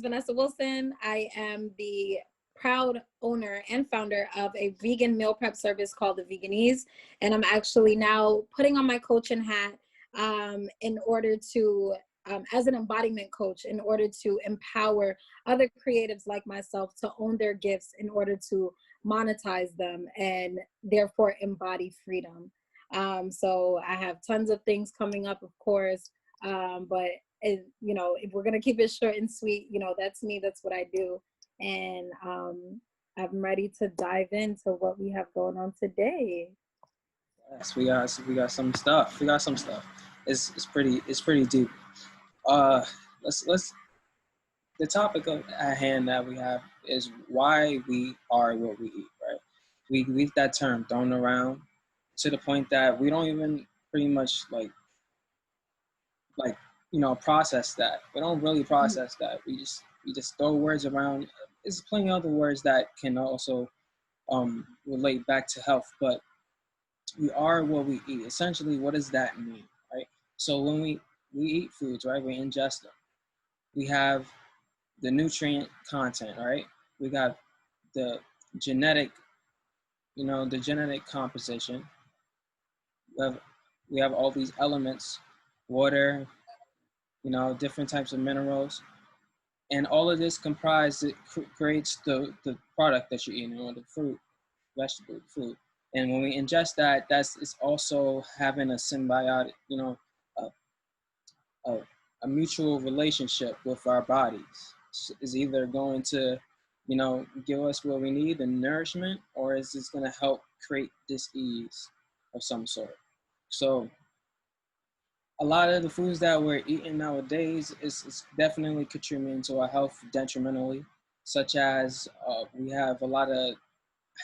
Vanessa Wilson. I am the proud owner and founder of a vegan meal prep service called the Veganease. And I'm actually now putting on my coaching hat in order to, as an embodiment coach, in order to empower other creatives like myself to own their gifts in order to monetize them and therefore embody freedom. So I have tons of things coming up, of course, but you know, if we're gonna keep it short and sweet, you know, that's me, that's what I do. And I'm ready to dive into what we have going on today. Yes, we got some stuff. We got some stuff. It's pretty deep. Let's the topic at hand that we have is why we are what we eat, right? We leave that term thrown around to the point that we don't even pretty much like process that. We don't really process that. We just throw words around. There's plenty of other words that can also relate back to health, but we are what we eat. Essentially, what does that mean, right? So when we eat foods, right, we ingest them. We have the nutrient content, right? We got the genetic, the genetic composition. We have all these elements, water, different types of minerals. And all of this creates the product that you're eating, or the fruit, vegetable, food. And when we ingest that, it's also having a symbiotic, a mutual relationship with our bodies. Is either going to, give us what we need, the nourishment, or is this going to help create dis-ease of some sort? So a lot of the foods that we're eating nowadays is definitely contributing to our health detrimentally, such as we have a lot of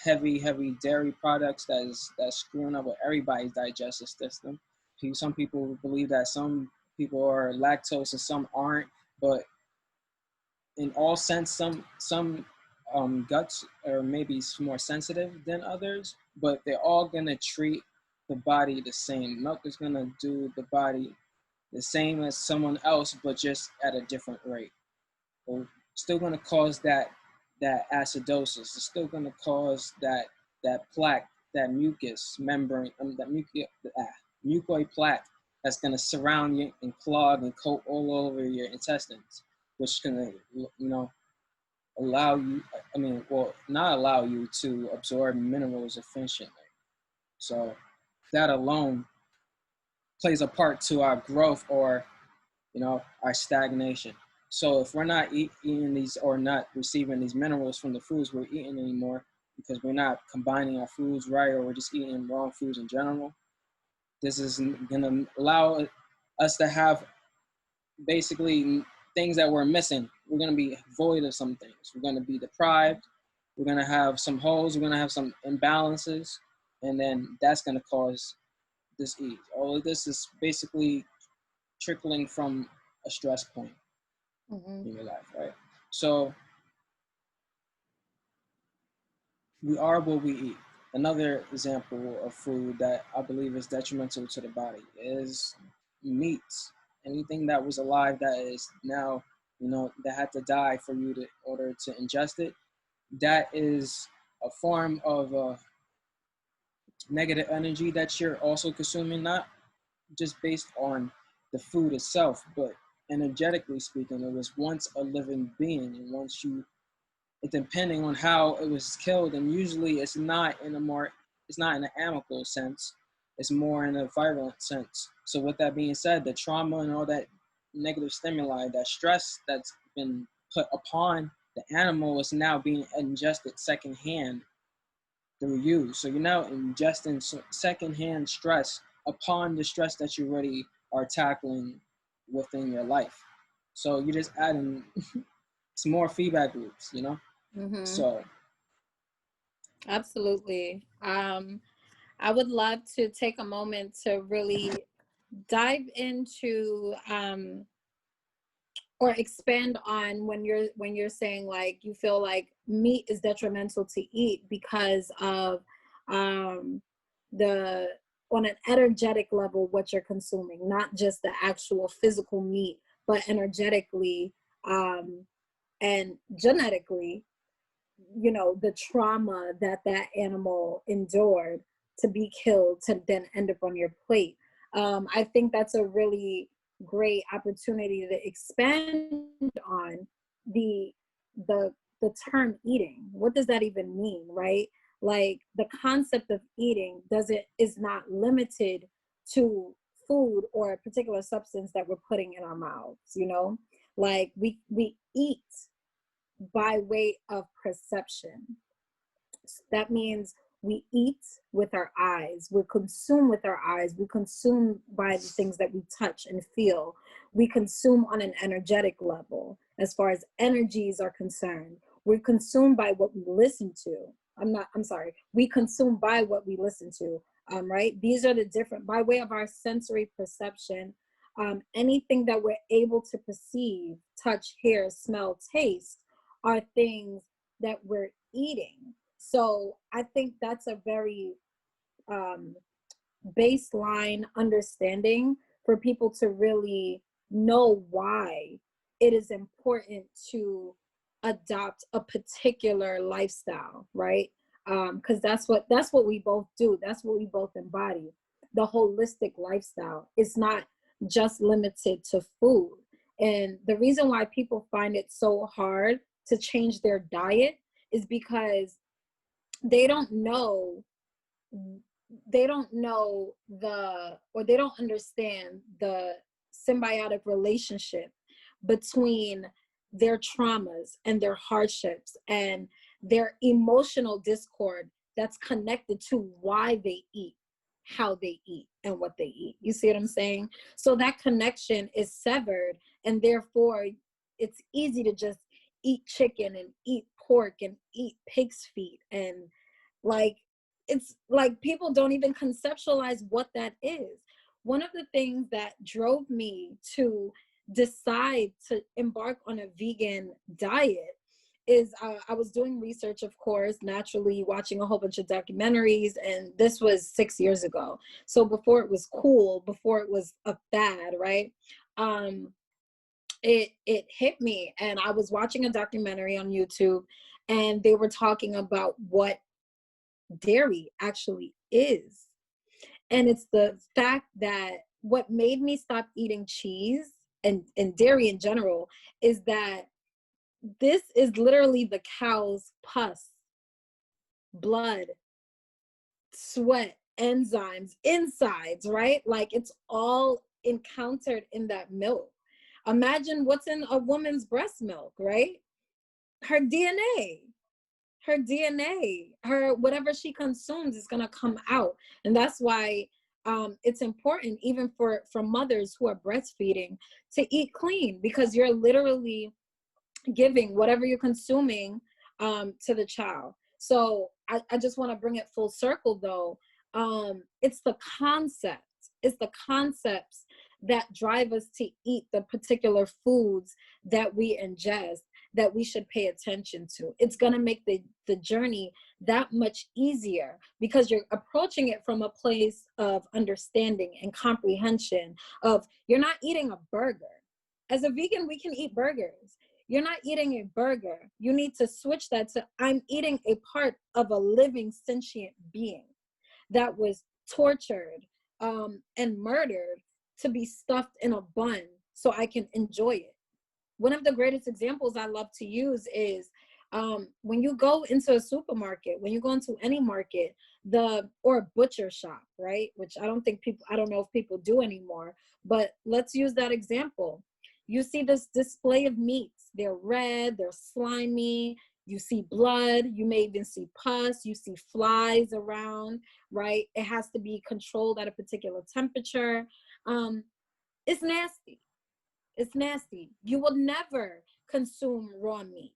heavy dairy products that's screwing up with everybody's digestive system. Some people believe that some people are lactose and some aren't, but in all sense, some guts are maybe more sensitive than others, but they're all gonna treat the body the same. Milk is gonna do the body the same as someone else, but just at a different rate. We're still gonna cause that acidosis. It's still gonna cause that plaque, that mucus membrane, mucoid plaque that's gonna surround you and clog and coat all over your intestines, which is gonna, allow you, not allow you to absorb minerals efficiently. So that alone plays a part to our growth or, our stagnation. So if we're not eating these or not receiving these minerals from the foods we're eating anymore, because we're not combining our foods right, or we're just eating wrong foods in general, this is going to allow us to have basically things that we're missing. We're going to be void of some things. We're going to be deprived. We're going to have some holes. We're going to have some imbalances. And then that's going to cause dis-ease. All of this is basically trickling from a stress point in your life, right? So we are what we eat. Another example of food that I believe is detrimental to the body is meats. Anything that was alive that is now, that had to die for you in order to ingest it, that is a form of negative energy that you're also consuming, not just based on the food itself, but energetically speaking. It was once a living being, and depending on how it was killed, and usually it's not in an amicable sense, it's more in a violent sense. So with that being said, the trauma and all that negative stimuli, that stress that's been put upon the animal is now being ingested secondhand through you. So you're now ingesting secondhand stress upon the stress that you already are tackling within your life. So you're just adding some more feedback loops, So Absolutely. I would love to take a moment to really dive into or expand on when you're saying like you feel like meat is detrimental to eat because of the on an energetic level what you're consuming, not just the actual physical meat, but energetically and genetically, you know, the trauma that that animal endured to be killed to then end up on your plate. I think that's a really great opportunity to expand on the the term eating. What does that even mean, right? Like the concept of eating doesn't is not limited to food or a particular substance that we're putting in our mouths, you know? Like we eat by way of perception. That means we eat with our eyes, we consume with our eyes, we consume by the things that we touch and feel, we consume on an energetic level as far as energies are concerned, we're consumed by what we listen to. We consume by what we listen to, right? These are the different, by way of our sensory perception, anything that we're able to perceive, touch, hear, smell, taste are things that we're eating. So I think that's a very baseline understanding for people to really know why it is important to adopt a particular lifestyle, right? Because that's what we both do. That's what we both embody. The holistic lifestyle. It's not just limited to food. And the reason why people find it so hard to change their diet is because they don't know they don't understand the symbiotic relationship between their traumas and their hardships and their emotional discord that's connected to why they eat, how they eat, and what they eat. You see what I'm saying? So that connection is severed, and therefore it's easy to just eat chicken and eat pork and eat pig's feet, and like it's like people don't even conceptualize what that is. One of the things that drove me to decide to embark on a vegan diet is I was doing research, of course, naturally watching a whole bunch of documentaries, and this was 6 years ago. So before it was cool, before it was a fad, right? It hit me, and I was watching a documentary on YouTube, and they were talking about what dairy actually is. And it's the fact that what made me stop eating cheese and dairy in general is that this is literally the cow's pus, blood, sweat, enzymes, insides, right? Like it's all encountered in that milk. Imagine what's in a woman's breast milk, right? Her DNA, her whatever she consumes is going to come out. And that's why it's important even for mothers who are breastfeeding to eat clean, because you're literally giving whatever you're consuming to the child. So I just want to bring it full circle though. It's the concepts that drive us to eat the particular foods that we ingest that we should pay attention to. It's going to make the journey that much easier because you're approaching it from a place of understanding and comprehension of you're not eating a burger. As a vegan, we can eat burgers. You're not eating a burger. You need to switch that to I'm eating a part of a living sentient being that was tortured and murdered to be stuffed in a bun so I can enjoy it. One of the greatest examples I love to use is when you go into a supermarket, when you go into any market, or a butcher shop, right? Which I don't know if people do anymore, but let's use that example. You see this display of meats. They're red, they're slimy. You see blood, you may even see pus, you see flies around, right? It has to be controlled at a particular temperature. It's nasty. It's nasty. You will never consume raw meat,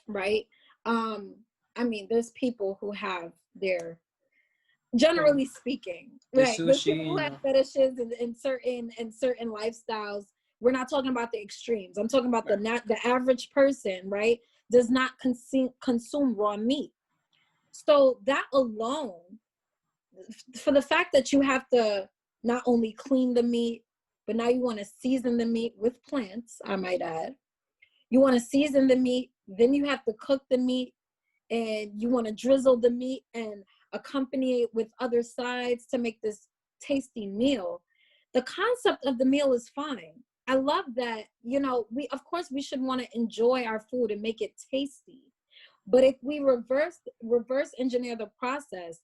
right? I mean, there's people who have their, generally speaking, right? There's people who have fetishes in certain lifestyles. We're not talking about the extremes. I'm talking about the average person, right? Does not consume raw meat. So that alone, for the fact that you have to not only clean the meat, but now you want to season the meat with plants, I might add. You want to season the meat, then you have to cook the meat, and you want to drizzle the meat and accompany it with other sides to make this tasty meal. The concept of the meal is fine. I love that, you know, of course we should want to enjoy our food and make it tasty. But if we reverse engineer the process,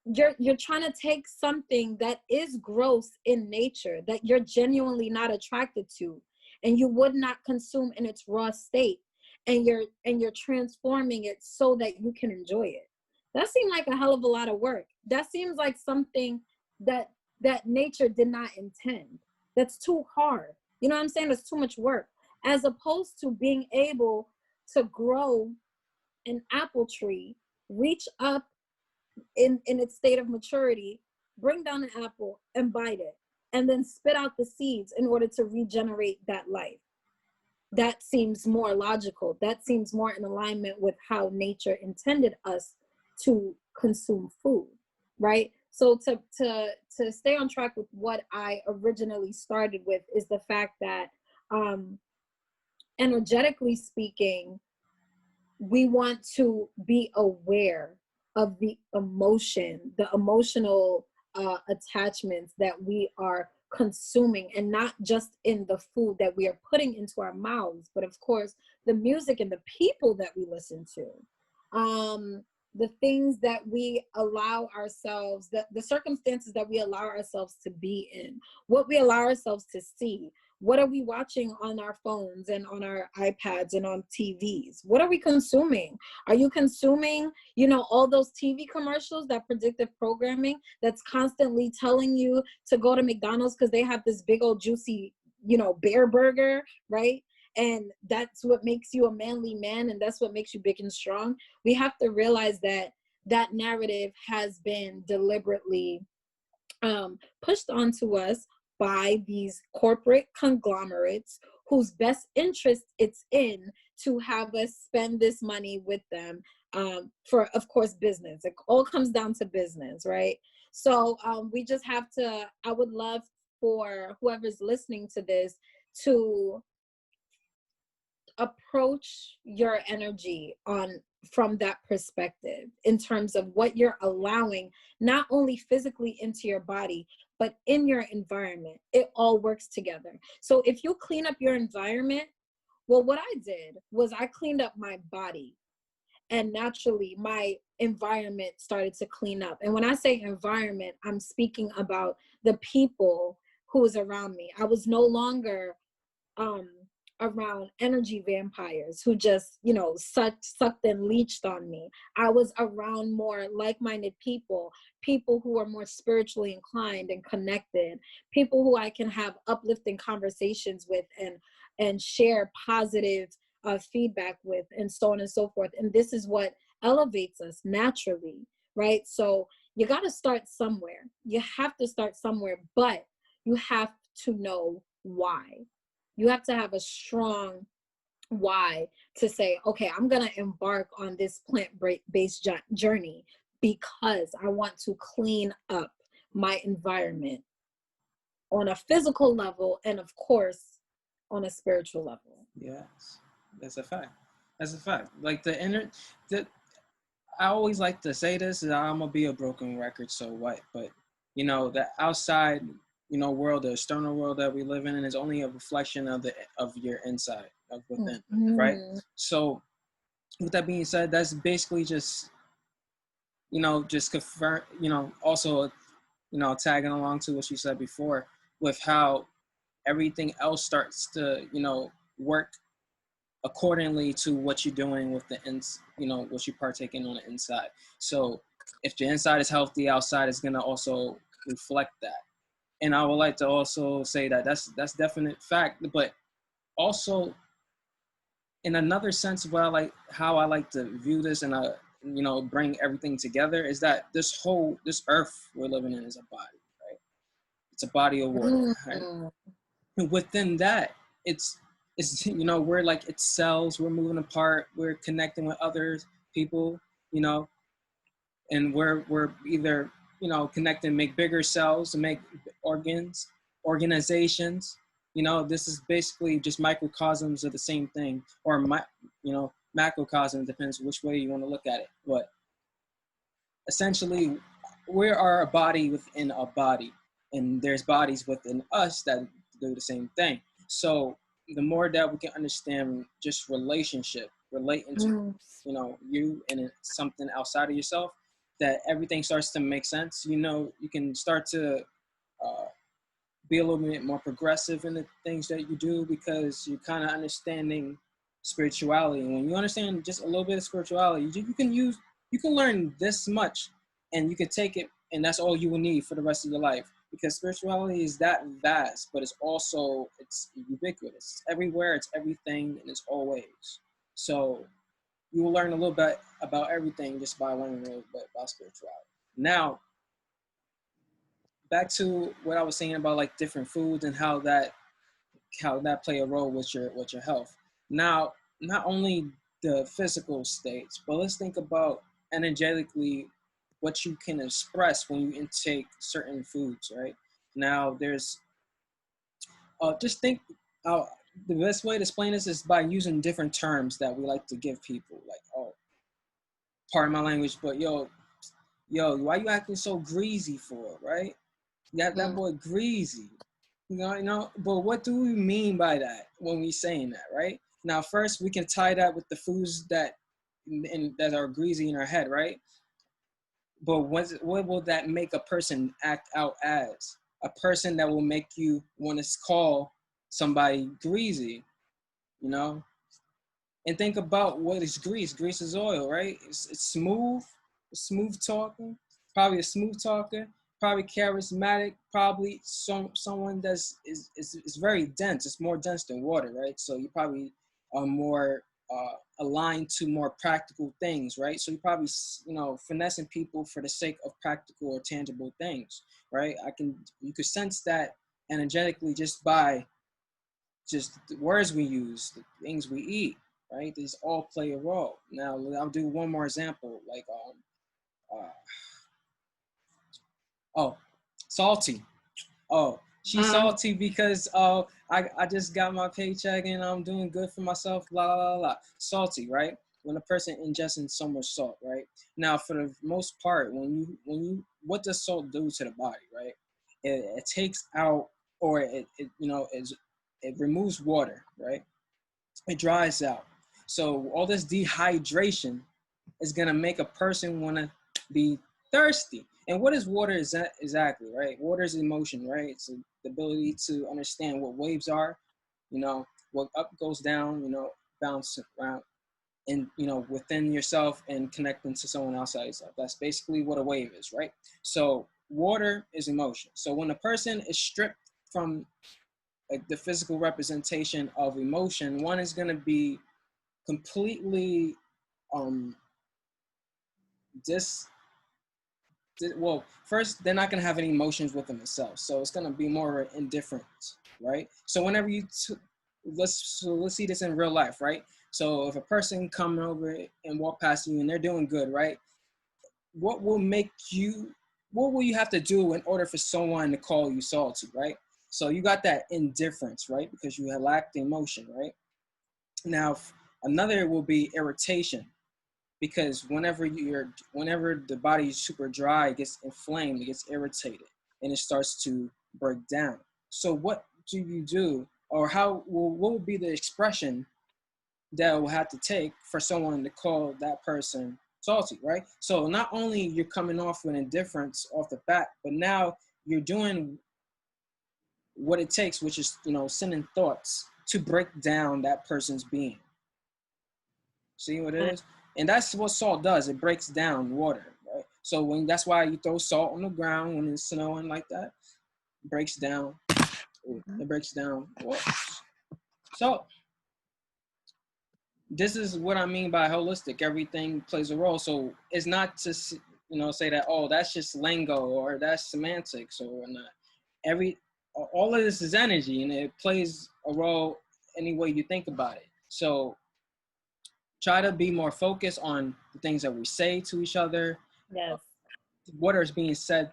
you're trying to take something that is gross in nature, that you're genuinely not attracted to, and you would not consume in its raw state, and you're transforming it so that you can enjoy it. That seemed like a hell of a lot of work. That seems like something that nature did not intend. That's too hard. You know what I'm saying? That's too much work, as opposed to being able to grow an apple tree, reach up in its state of maturity, bring down an apple and bite it, and then spit out the seeds in order to regenerate that life. That seems more logical. That seems more in alignment with how nature intended us to consume food, right? So to stay on track with what I originally started with is the fact that energetically speaking, we want to be aware of the emotional attachments that we are consuming, and not just in the food that we are putting into our mouths, but of course the music and the people that we listen to, the things that we allow ourselves, the circumstances that we allow ourselves to be in, what we allow ourselves to see. What are we watching on our phones and on our iPads and on TVs? What are we consuming? Are you consuming, you know, all those TV commercials, that predictive programming that's constantly telling you to go to McDonald's because they have this big old juicy, you know, bear burger, right? And that's what makes you a manly man, and that's what makes you big and strong. We have to realize that that narrative has been deliberately pushed onto us by these corporate conglomerates whose best interest it's in to have us spend this money with them, for, of course, business. It all comes down to business, right? So we just have to, I would love for whoever's listening to this to approach your energy from that perspective, in terms of what you're allowing, not only physically into your body, but in your environment. It all works together. So if you clean up your environment, well, what I did was I cleaned up my body, and naturally my environment started to clean up. And when I say environment, I'm speaking about the people who was around me. I was no longer around energy vampires who just, you know, sucked and leached on me. I was around more like-minded people who are more spiritually inclined and connected, people who I can have uplifting conversations with and share positive feedback with, and so on and so forth. And this is what elevates us naturally, right? So you got to start somewhere. You have to start somewhere, but you have to know why. You have to have a strong why to say, okay, I'm going to embark on this plant-based journey because I want to clean up my environment on a physical level, and of course, on a spiritual level. Yes, that's a fact. That's a fact. Like I always like to say this, and I'm gonna be a broken record, so what? But you know, the outside, you know, world, the external world that we live in, is only a reflection of your inside, of within, right? So, with that being said, that's basically just, you know, just confirm, you know, also, you know, tagging along to what you said before, with how everything else starts to, you know, work accordingly to what you're doing with you know, what you partake in on the inside. So if your inside is healthy, outside is going to also reflect that. And I would like to also say that that's definite fact, but also in another sense, how I like to view this, and you know, bring everything together, is that this earth we're living in is a body, right? It's a body of water, right? And within that, it's you know, we're like, it's cells, we're moving apart, we're connecting with other people, you know, and we're either, you know, connect and make bigger cells to make organizations, This is basically just microcosms of the same thing, or macrocosm, depends which way you want to look at it. But essentially, we are a body within a body, and there's bodies within us that do the same thing. So the more that we can understand just relationship, relating to, you and something outside of yourself, that everything starts to make sense. You can start to be a little bit more progressive in the things that you do, because you're kind of understanding spirituality. And when you understand just a little bit of spirituality, you can learn this much, and you can take it, and that's all you will need for the rest of your life. Because spirituality is that vast, but it's ubiquitous. It's everywhere, it's everything, and it's always. So you will learn a little bit about everything just by learning a little bit about spirituality. Now, back to what I was saying about like different foods and how that play a role with your health. Now, not only the physical states, but let's think about energetically what you can express when you intake certain foods, right? Now, there's just think the best way to explain this is by using different terms that we like to give people, like, oh, pardon my language, but yo, why you acting so greasy for, right? That boy greasy. But what do we mean by that when we saying that, right? Now, first, we can tie that with the foods that are greasy in our head, right? But what will that make a person act out as? A person that will make you want to call somebody greasy, And think about what is grease. Grease is oil, right? It's smooth talking, probably a smooth talker, probably charismatic, probably someone that's is very dense. It's more dense than water, right? So you probably are more aligned to more practical things, right? So you probably finessing people for the sake of practical or tangible things, right? You could sense that energetically just by just the words we use, the things we eat, right? These all play a role. Now, I'll do one more example, like salty. Oh, she's salty because I just got my paycheck and I'm doing good for myself. La la la la. Salty, right? When a person ingesting so much salt, right? Now, for the most part, when you what does salt do to the body, right? It takes out, or it removes water, right? It dries out. So all this dehydration is gonna make a person wanna be thirsty. And what is water exactly, right? Water is emotion, right? It's the ability to understand what waves are, what up goes down, bounce around, and within yourself and connecting to someone outside yourself. That's basically what a wave is, right? So water is emotion. So when a person is stripped from like the physical representation of emotion, one is going to be completely first, they're not going to have any emotions within themselves, so it's going to be more indifference, right? So whenever let's see this in real life, right? So if a person come over and walk past you and they're doing good, right? What will you have to do in order for someone to call you salty, right? So you got that indifference, right? Because you lack the emotion, right? Now, another will be irritation, because whenever the body is super dry, it gets inflamed, it gets irritated, and it starts to break down. So what do you do, or what will be the expression that will have to take for someone to call that person salty, right? So not only you're coming off with indifference off the bat, but now you're doing what it takes, which is, sending thoughts to break down that person's being. See what it is? And that's what salt does. It breaks down water, right? So that's why you throw salt on the ground when it's snowing like that. It breaks down. It breaks down water. So this is what I mean by holistic. Everything plays a role. So it's not just, say that, oh, that's just lingo or that's semantics or not. All of this is energy, and it plays a role any way you think about it. So try to be more focused on the things that we say to each other. Yes. What is being said,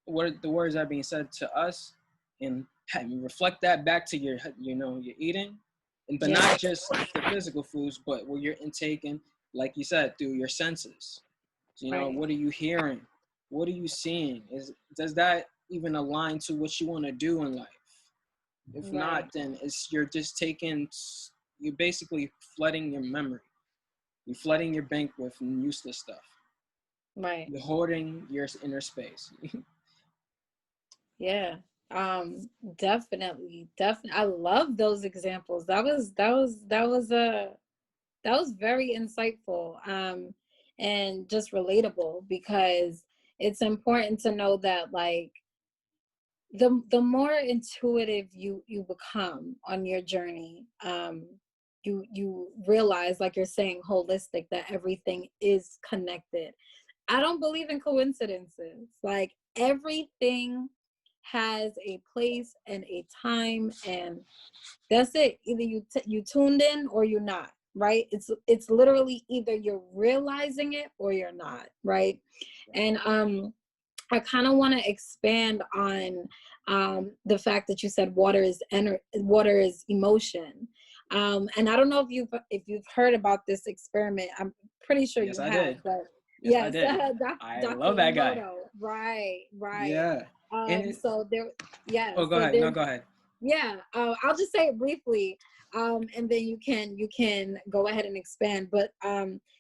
what the words that are being said to us, and reflect that back to your, your eating, and but Yeah. not just the physical foods, but what you're intaking, like you said, through your senses. So, Right. what are you hearing? What are you seeing? Does that even align to what you want to do in life? If Right. not, then you're basically flooding your memory. You're flooding your bank with useless stuff. Right. You're hoarding your inner space. Yeah. Definitely. Definitely. I love those examples. That was very insightful. And just relatable, because it's important to know that, like, the more intuitive you become on your journey, you realize, like you're saying, holistic, that everything is connected. I don't believe in coincidences. Like, everything has a place and a time, and that's it. Either you tuned in or you're not, right? It's literally either you're realizing it or you're not, right? And I kind of want to expand on the fact that you said water is emotion. And I don't know if you've heard about this experiment. I'm pretty sure Yes, you I have, did. but Yes, I yes, did. I Dr. love that guy. Emoto. Right, right. Yeah. And So there, yeah, oh, go so ahead. No, there's, go ahead. yeah, I'll just say it briefly, and then you can go ahead and expand. But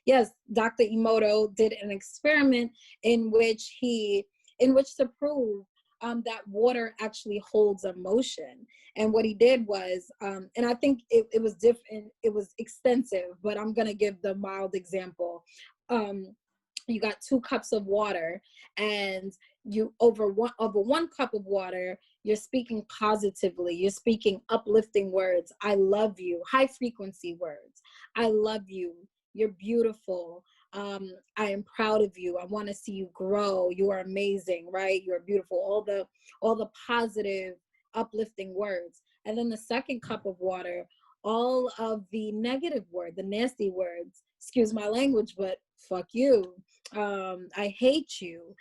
yes, Dr. Emoto did an experiment in which to prove that water actually holds emotion. And what he did was, and I think it was different, it was extensive, but I'm gonna give the mild example. You got 2 cups of water, and you over one cup of water, you're speaking positively, you're speaking uplifting words. I love you, high frequency words. I love you, you're beautiful, I am proud of you, I want to see you grow, you are amazing, right, you're beautiful, all the positive uplifting words. And then the second cup of water, all of the negative word, the nasty words, excuse my language, but fuck you, I hate you,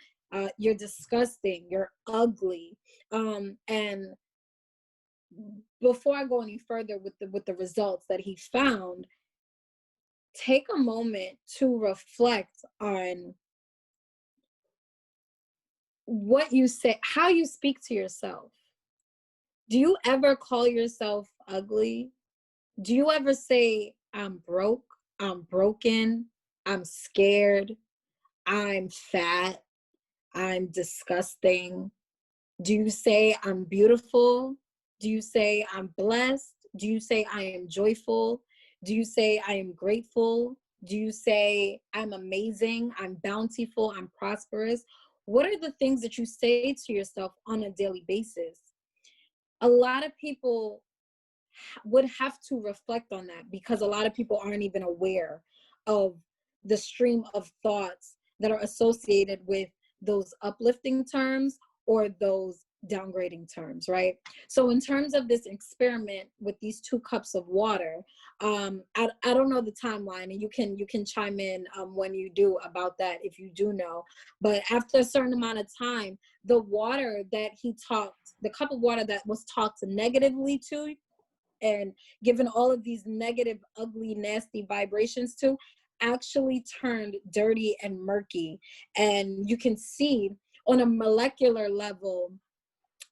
you're disgusting, you're ugly. And before I go any further with the results that he found, take a moment to reflect on what you say, how you speak to yourself. Do you ever call yourself ugly? Do you ever say, I'm broke, I'm broken, I'm scared, I'm fat, I'm disgusting? Do you say I'm beautiful? Do you say I'm blessed? Do you say I am joyful? Do you say I am grateful? Do you say I'm amazing, I'm bountiful, I'm prosperous? What are the things that you say to yourself on a daily basis? A lot of people would have to reflect on that, because a lot of people aren't even aware of the stream of thoughts that are associated with those uplifting terms or those downgrading terms, right? So in terms of this experiment with these 2 cups of water, I don't know the timeline, and you can chime in when you do about that, if you do know. But after a certain amount of time, the cup of water that was talked negatively to, and given all of these negative, ugly, nasty vibrations to, actually turned dirty and murky. And you can see on a molecular level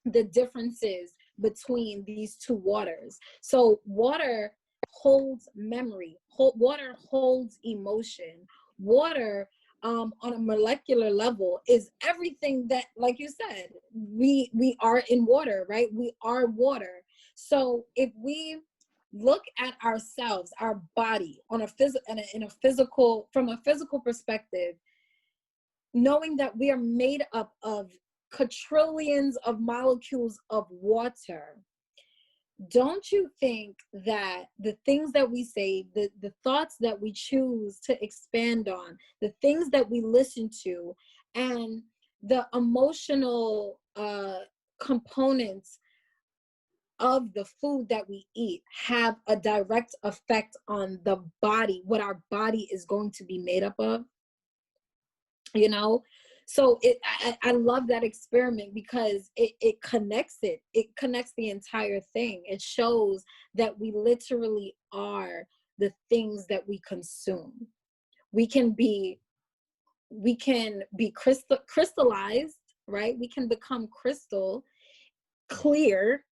the differences between these 2 waters. So water holds memory, water holds emotion. Water, on a molecular level, is everything that, like you said, we are in water, right? We are water. So if we look at ourselves, our body, on a physical, from a physical perspective, knowing that we are made up of quadrillions of molecules of water, don't you think that the things that we say, the thoughts that we choose to expand on, the things that we listen to, and the emotional components of the food that we eat have a direct effect on the body, what our body is going to be made up of, you know? So I love that experiment because it connects the entire thing. It shows that we literally are the things that we consume. We can be crystallized, right? We can become crystal clear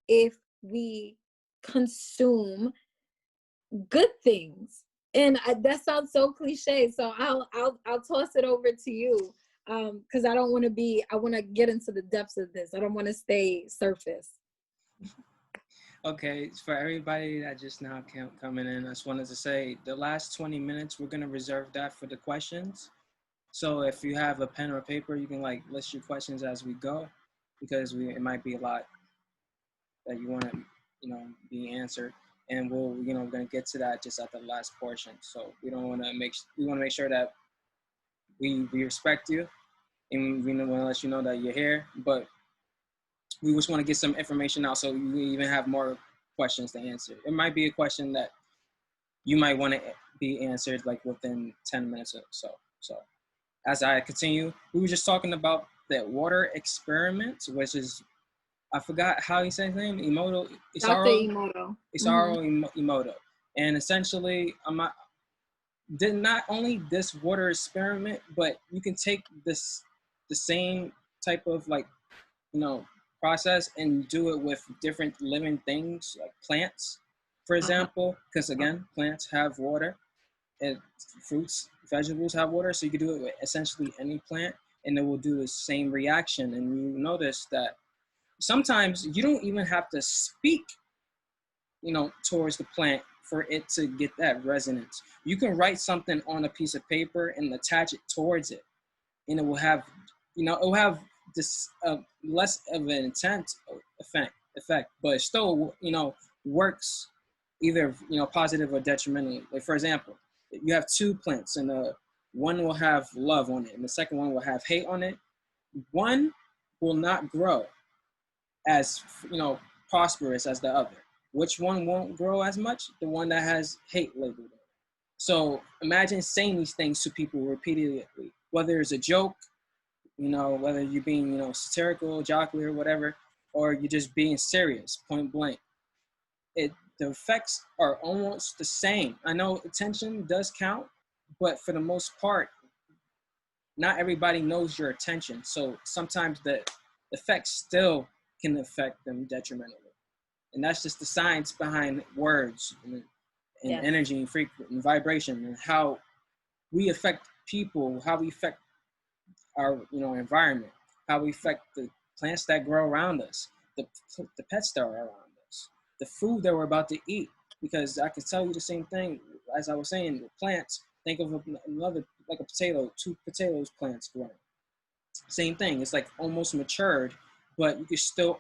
if we consume good things. And that sounds so cliche, so I'll toss it over to you, because I want to get into the depths of this. I don't want to stay surface. Okay, for everybody that just now coming in, I just wanted to say the last 20 minutes, we're going to reserve that for the questions. So if you have a pen or paper, you can like list your questions as we go, because it might be a lot that you want to, be answered. And we're going to get to that just at the last portion. So we want to make sure that we respect you, and we want to let you know that you're here, but we just want to get some information out so you even have more questions to answer. It might be a question that you might want to be answered like within 10 minutes or so. So as I continue, we were just talking about the water experiment, which is, I forgot how he said his name, Dr. Emoto. Emoto. And essentially, did not only this water experiment, but you can take the same type of process and do it with different living things like plants, for example, because again, plants have water, and fruits, vegetables have water, so you can do it with essentially any plant, and it will do the same reaction. And you notice that sometimes you don't even have to speak, towards the plant for it to get that resonance. You can write something on a piece of paper and attach it towards it, and it will have, this less of an intense effect, but it still, works either, positive or detrimental. Like for example, you have two plants, and one will have love on it, and the second one will have hate on it. One will not grow as, prosperous as the other. Which one won't grow as much? The one that has hate labeled on it. So imagine saying these things to people repeatedly, whether it's a joke, whether you're being, satirical, jocular, or whatever, or you're just being serious, point blank. The effects are almost the same. I know attention does count, but for the most part, not everybody knows your attention. So sometimes the effects still can affect them detrimentally. And that's just the science behind words and Yes. energy and frequency and vibration, and how we affect people, how we affect our environment, how we affect the plants that grow around us, the pets that are around us, the food that we're about to eat. Because I can tell you the same thing as I was saying with plants. Think of another, like a potato, two potatoes plants growing. Same thing. It's like almost matured, but you can still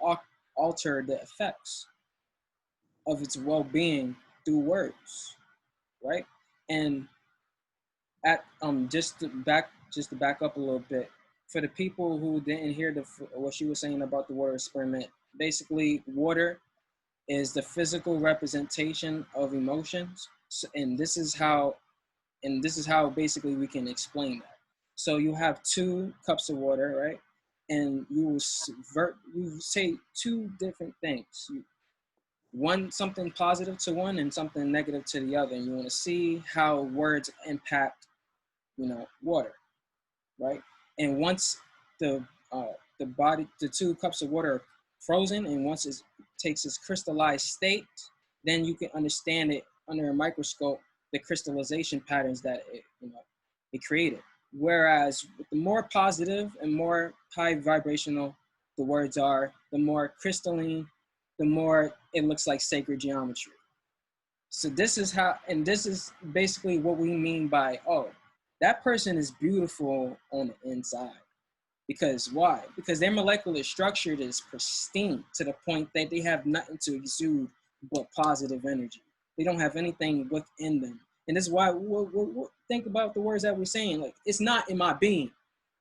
alter the effects of its well-being through words, right? And at just to back up a little bit, for the people who didn't hear what she was saying about the water experiment, basically water is the physical representation of emotions, and this is how basically we can explain that. So you have 2 cups of water, right? And you say 2 different things. Something positive to one and something negative to the other, and you want to see how words impact, water, right? And once the 2 cups of water are frozen, and once it takes its crystallized state, then you can understand it under a microscope, the crystallization patterns that it created. Whereas the more positive and more high vibrational the words are, the more crystalline, the more it looks like sacred geometry. So this is basically what we mean by, oh, that person is beautiful on the inside. Because why? Because their molecular structure is pristine to the point that they have nothing to exude but positive energy. They don't have anything within them. And this is why we'll think about the words that we're saying. Like, it's not in my being.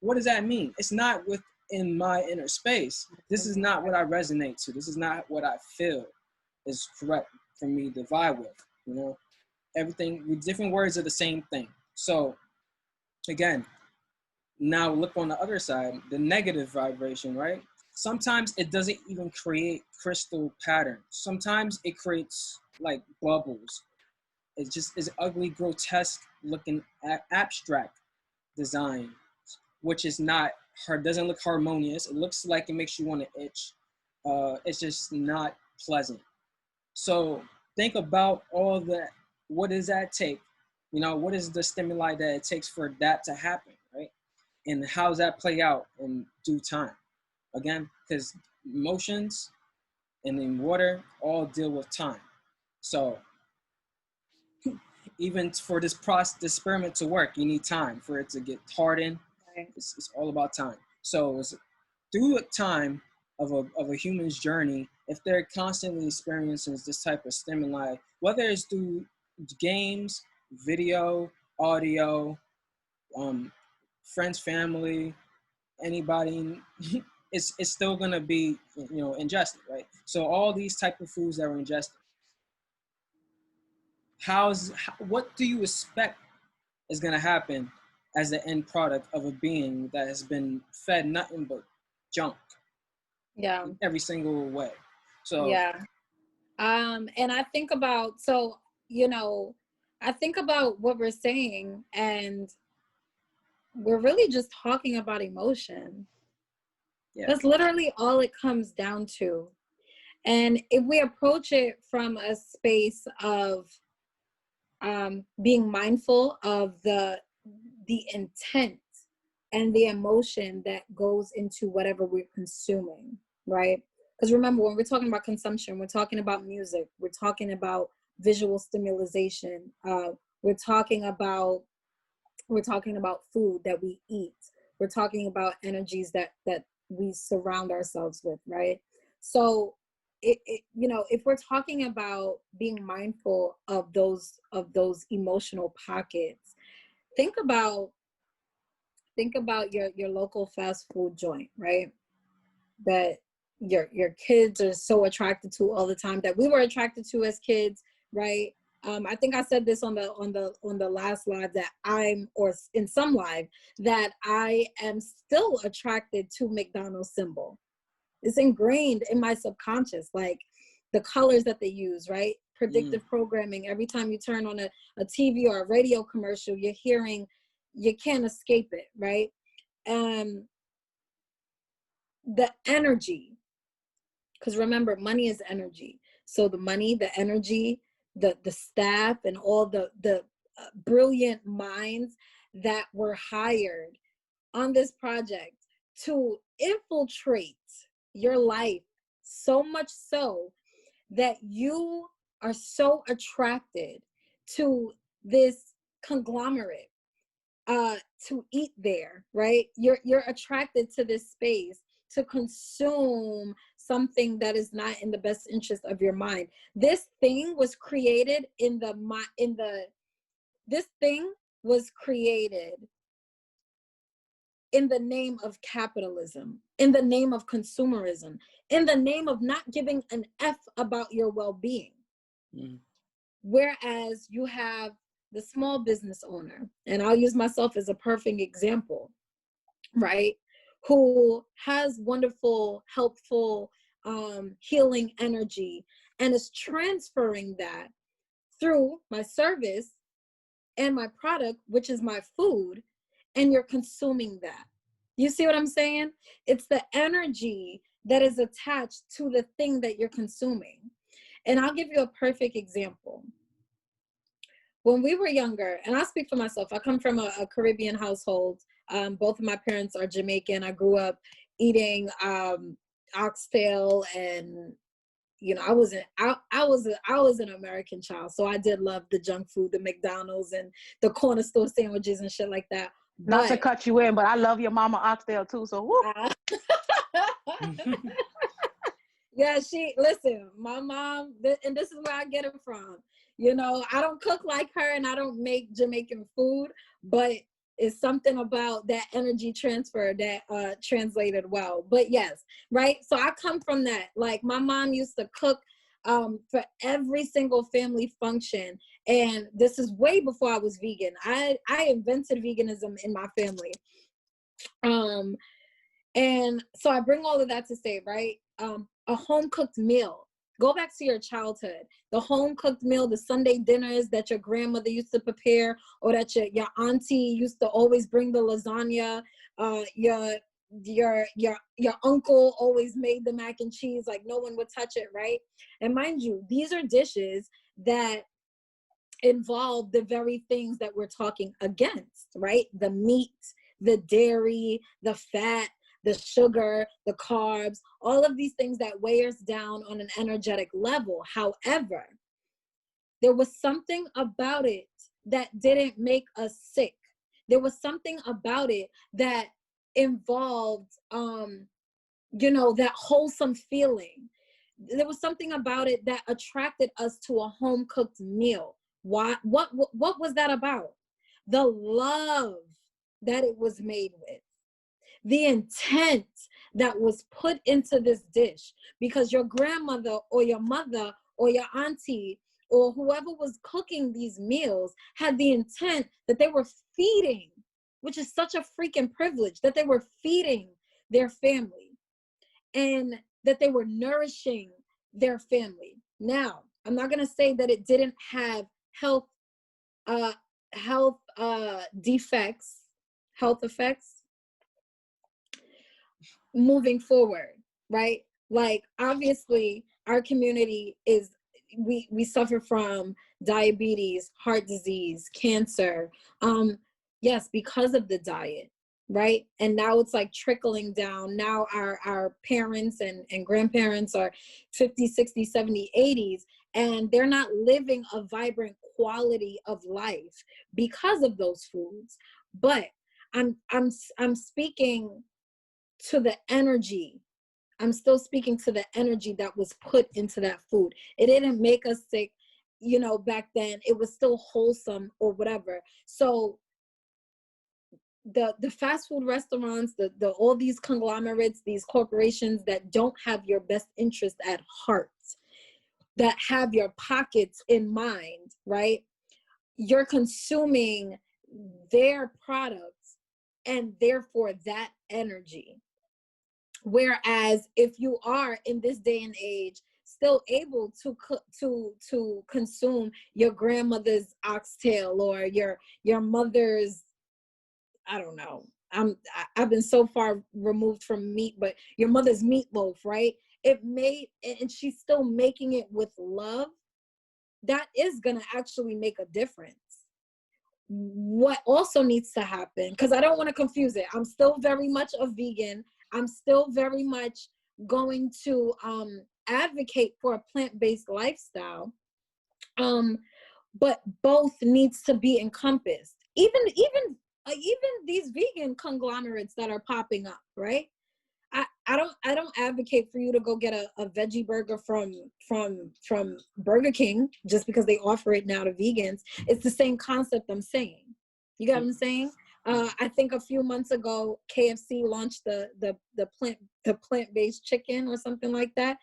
What does that mean? It's not within my inner space. This is not what I resonate to. This is not what I feel is correct for me to vibe with. Everything with different words are the same thing. So again, Now look on the other side, the negative vibration, right? Sometimes it doesn't even create crystal patterns. Sometimes it creates like bubbles. It just is ugly, grotesque looking abstract design, which is not doesn't look harmonious. It looks like it makes you want to itch. It's just not pleasant. So think about all that. What does that take? You know, what is the stimuli that it takes for that to happen, right? And how does that play out in due time? Again, because emotions and then water all deal with time. So even for this experiment to work, you need time for it to get hardened. Right. It's all about time. So it's through the time of a human's journey, if they're constantly experiencing this type of stimuli, whether it's through games, video, audio, friends, family, anybody, it's still gonna be, you know, ingested, right? So all these type of foods that were ingested, what do you expect is gonna happen as the end product of a being that has been fed nothing but junk Yeah. in every single way? So Yeah. And I think about, so, you know, I think about what we're saying, and we're really just talking about emotion. yeah, That's literally all it comes down to. And if we approach it from a space of being mindful of the intent and the emotion that goes into whatever we're consuming, right? Because remember, when we're talking about consumption, we're talking about music, we're talking about visual stimulation, we're talking about food that we eat, we're talking about energies that we surround ourselves with, right? So you know, if we're talking about being mindful of those emotional pockets, think about your local fast food joint, right? That your kids are so attracted to all the time, that we were attracted to as kids, right? I think I said this on the last live, that or in some live, that I am still attracted to McDonald's symbol. It's ingrained in my subconscious, like the colors that they use, right? Predictive programming. Every time you turn on a TV or a radio commercial, you're hearing, you can't escape it, right? The energy, because remember, money is energy. So the money, the energy, the staff, and all the brilliant minds that were hired on this project to infiltrate your life, so much so that you are so attracted to this conglomerate, to eat there, right? You're attracted to this space to consume something that is not in the best interest of your mind. This thing was created this thing was created in the name of capitalism, in the name of consumerism, in the name of not giving an F about your well-being. Whereas you have the small business owner, and I'll use myself as a perfect example, right? Who has wonderful, helpful, healing energy, and is transferring that through my service and my product, which is my food, and you're consuming that. You see what I'm saying? It's the energy that is attached to the thing that you're consuming. And I'll give you a perfect example. When we were younger, and I speak for myself, I come from a Caribbean household. Both of my parents are Jamaican. I grew up eating oxtail, and you know, I was an American child, so I did love the junk food, the McDonald's and the corner store sandwiches and shit like that. Not to cut you in, but I love your mama oxtail too. So whoop. Yeah, listen, my mom, and this is where I get it from. You know, I don't cook like her and I don't make Jamaican food, but it's something about that energy transfer that translated well. But yes, right? So I come from that. Like, my mom used to cook for every single family function. And this is way before I was vegan. I invented veganism in my family. And so I bring all of that to say, right? A home cooked meal. Go back to your childhood. The home cooked meal, the Sunday dinners that your grandmother used to prepare, or that your auntie used to always bring the lasagna. Your uncle always made the mac and cheese, like no one would touch it, right? And mind you, these are dishes that involve the very things that we're talking against, right? The meat, the dairy, the fat, the sugar, the carbs, all of these things that weigh us down on an energetic level. However, there was something about it that didn't make us sick. There was something about it that involved, that wholesome feeling. There was something about it that attracted us to a home cooked meal. Why? What was that about? The love that it was made with, the intent that was put into this dish, because your grandmother or your mother or your auntie or whoever was cooking these meals had the intent that they were feeding, which is such a freaking privilege, that they were feeding their family and that they were nourishing their family. Now, I'm not going to say that it didn't have health effects moving forward, right? Like, obviously our community is, we suffer from diabetes, heart disease, cancer, yes, because of the diet, right? And now it's like trickling down. Now our parents and grandparents are 50, 60, 70, 80s, and they're not living a vibrant quality of life because of those foods. But I'm speaking to the energy. I'm still speaking to the energy that was put into that food. It didn't make us sick, back then. It was still wholesome or whatever. So the fast food restaurants, the all these conglomerates, these corporations that don't have your best interest at heart, that have your pockets in mind, right? You're consuming their products and therefore that energy. Whereas if you are in this day and age still able to consume your grandmother's oxtail or your mother's, I don't know, I've been so far removed from meat, but your mother's meatloaf, right? And she's still making it with love. That is gonna actually make a difference. What also needs to happen, because I don't want to confuse it, I'm still very much a vegan. I'm still very much going to advocate for a plant-based lifestyle, but both needs to be encompassed. Even these vegan conglomerates that are popping up, right? I don't advocate for you to go get a veggie burger from Burger King just because they offer it now to vegans. It's the same concept I'm saying. You get what I'm saying? I think a few months ago, KFC launched the plant-based chicken or something like that.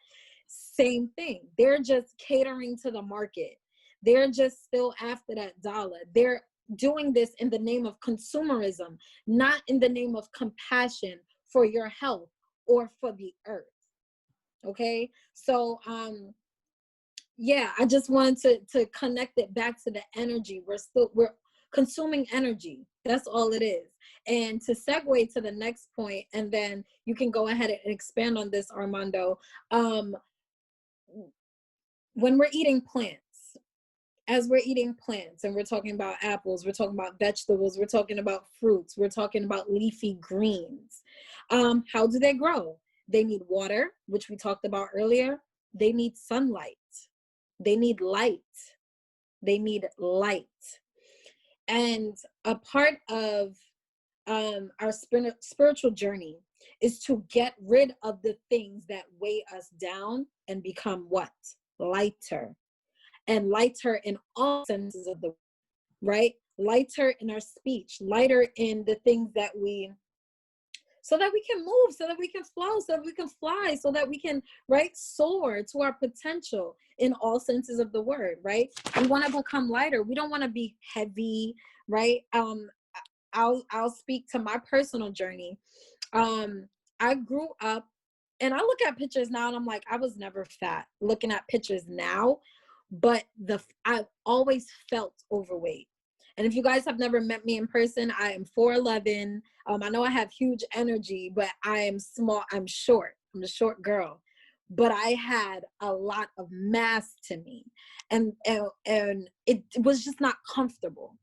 Same thing. They're just catering to the market. They're just still after that dollar. They're doing this in the name of consumerism, not in the name of compassion for your health or for the earth. Okay? So yeah, I just wanted to connect it back to the energy. We're consuming energy. That's all it is. And to segue to the next point, and then you can go ahead and expand on this, Armando. When we're eating plants, as we're eating plants, and we're talking about apples, we're talking about vegetables, we're talking about fruits, we're talking about leafy greens. How do they grow? They need water, which we talked about earlier. They need sunlight. They need light. They need light. And a part of our spiritual journey is to get rid of the things that weigh us down and become what? Lighter. And lighter in all senses of the word, right? Lighter in our speech, lighter in the things that so that we can move, so that we can flow, so that we can fly, so that we can, right, soar to our potential in all senses of the word, right? We want to become lighter. We don't want to be heavy, right? I'll speak to my personal journey. I grew up, and I look at pictures now and I'm like, I was never fat looking at pictures now, but I've always felt overweight. And if you guys have never met me in person, I am 4'11". I know I have huge energy, but I am small. I'm short. I'm a short girl, but I had a lot of mass to me, and it was just not comfortable.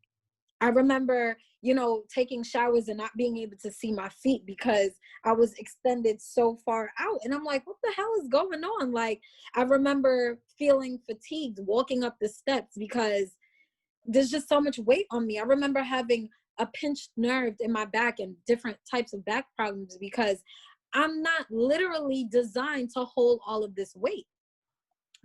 I remember, taking showers and not being able to see my feet because I was extended so far out. And I'm like, what the hell is going on? Like, I remember feeling fatigued walking up the steps because there's just so much weight on me. I remember having a pinched nerve in my back and different types of back problems because I'm not literally designed to hold all of this weight,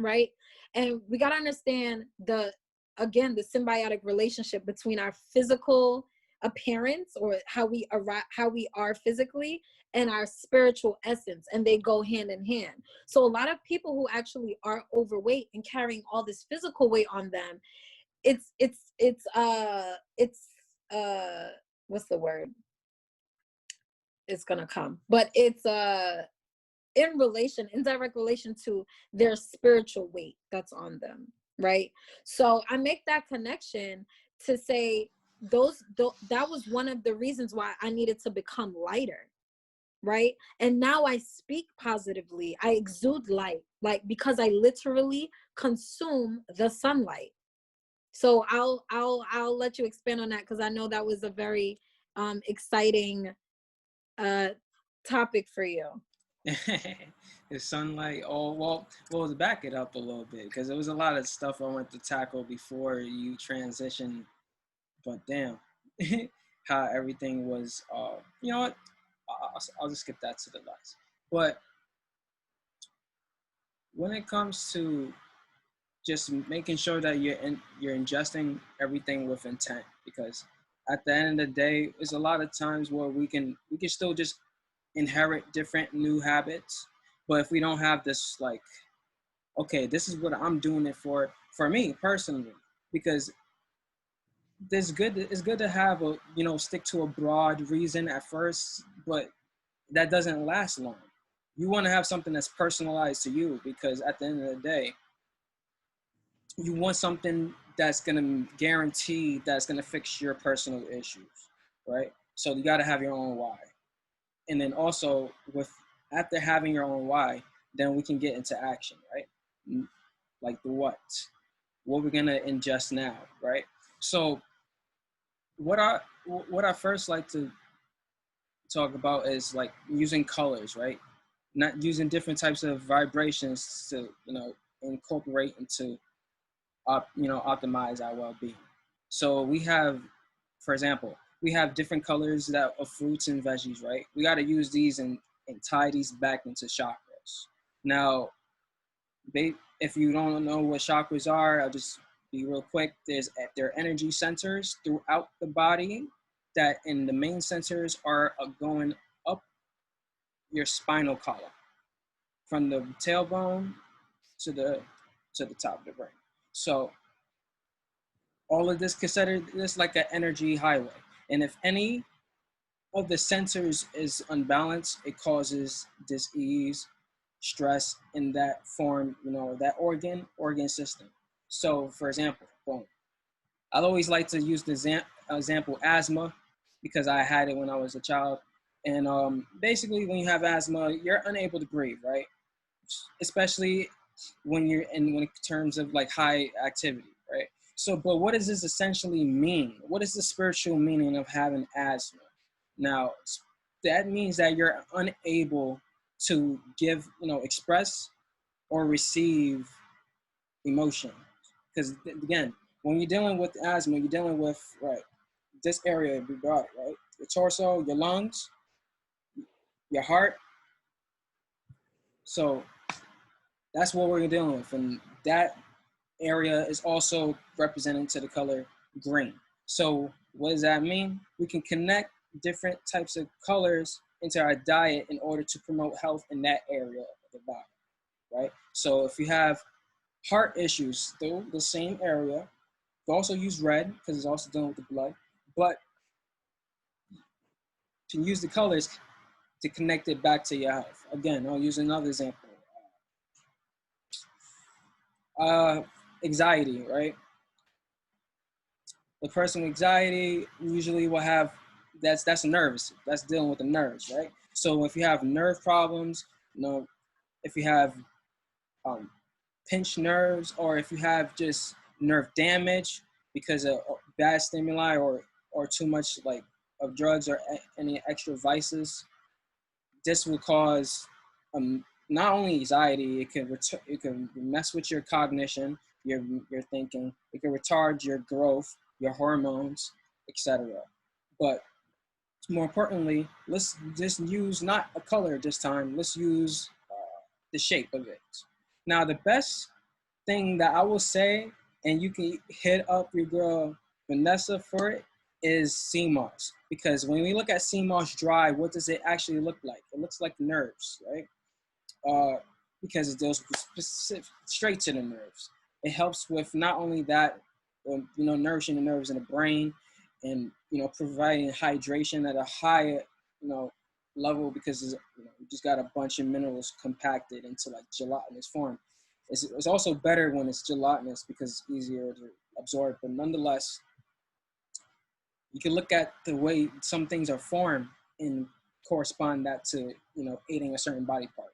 right? And we got to understand the symbiotic relationship between our physical appearance, or how we are physically, and our spiritual essence, and they go hand in hand. So a lot of people who actually are overweight and carrying all this physical weight on them, it's what's the word? It's gonna come, but it's in direct relation to their spiritual weight that's on them, right? So I make that connection to say that was one of the reasons why I needed to become lighter, right? And now I speak positively. I exude light, like, because I literally consume the sunlight. So I'll let you expand on that, because I know that was a very exciting topic for you. The sunlight. Oh, well, to back it up a little bit, because there was a lot of stuff I wanted to tackle before you transition, but damn, how everything was. You know what? I'll just skip that to the last. But when it comes to just making sure that you're ingesting everything with intent, because at the end of the day, there's a lot of times where we can still just inherit different new habits, but if we don't have this, like, okay, this is what I'm doing it for me personally, because it's good to have a, stick to a broad reason at first, but that doesn't last long. You want to have something that's personalized to you, because at the end of the day, you want something that's going to guarantee that's going to fix your personal issues, right? So you got to have your own why. And then also, after having your own why, then we can get into action, right? Like the what we're going to ingest now, right? So what I first like to talk about is, like, using colors, right? Not using different types of vibrations to, incorporate into optimize our well-being. So we have, for example, we have different colors of fruits and veggies, right? We got to use these and tie these back into chakras. Now, if you don't know what chakras are, I'll just be real quick. There are energy centers throughout the body and the main centers are going up your spinal column, from the tailbone to the top of the brain. So all of this, consider this like an energy highway. And if any of the sensors is unbalanced, it causes dis-ease, stress in that form, that organ system. So, for example, boom, I always like to use the example asthma, because I had it when I was a child. And basically, when you have asthma, you're unable to breathe, right? Especially when in terms of, like, high activity, right? So, but what does this essentially mean? What is the spiritual meaning of having asthma? Now, that means that you're unable to express or receive emotion. Because again, when you're dealing with asthma, you're dealing with, right, this area of your body, right? Your torso, your lungs, your heart. So that's what we're dealing with. And that area is also represented to the color green. So what does that mean? We can connect different types of colors into our diet in order to promote health in that area of the body, right? So if you have heart issues, still the same area, you also use red because it's also dealing with the blood. But can use the colors to connect it back to your health. Again, I'll use another example. Anxiety, right? The person with anxiety usually will have, that's nervous. That's dealing with the nerves, right? So if you have nerve problems, if you have pinched nerves, or if you have just nerve damage because of bad stimuli or too much like of drugs or any extra vices, this will cause not only anxiety, it can mess with your cognition, your thinking. It can retard your growth, your hormones, etc. But more importantly, let's just use not a color this time. Let's use the shape of it. Now, the best thing that I will say, and you can hit up your girl Vanessa for it, is sea moss. Because when we look at sea moss dry, what does it actually look like? It looks like nerves, right? Because it goes straight to the nerves. It helps with not only that, nourishing the nerves in the brain, and providing hydration at a high level, because you just got a bunch of minerals compacted into like gelatinous form. It's also better when it's gelatinous because it's easier to absorb. But nonetheless, you can look at the way some things are formed and correspond that to aiding a certain body part.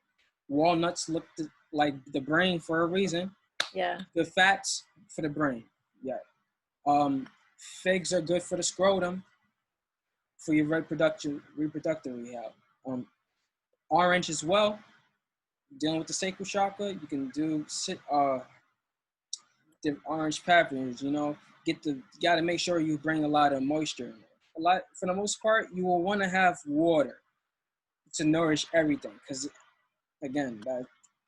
Walnuts look like the brain for a reason. Yeah. The fats for the brain. Yeah. Figs are good for the scrotum, for your reproductive rehab. Orange as well. Dealing with the sacral chakra, you can do the orange peppers. You got to make sure you bring a lot of moisture in there. For the most part, you will want to have water to nourish everything, because again, that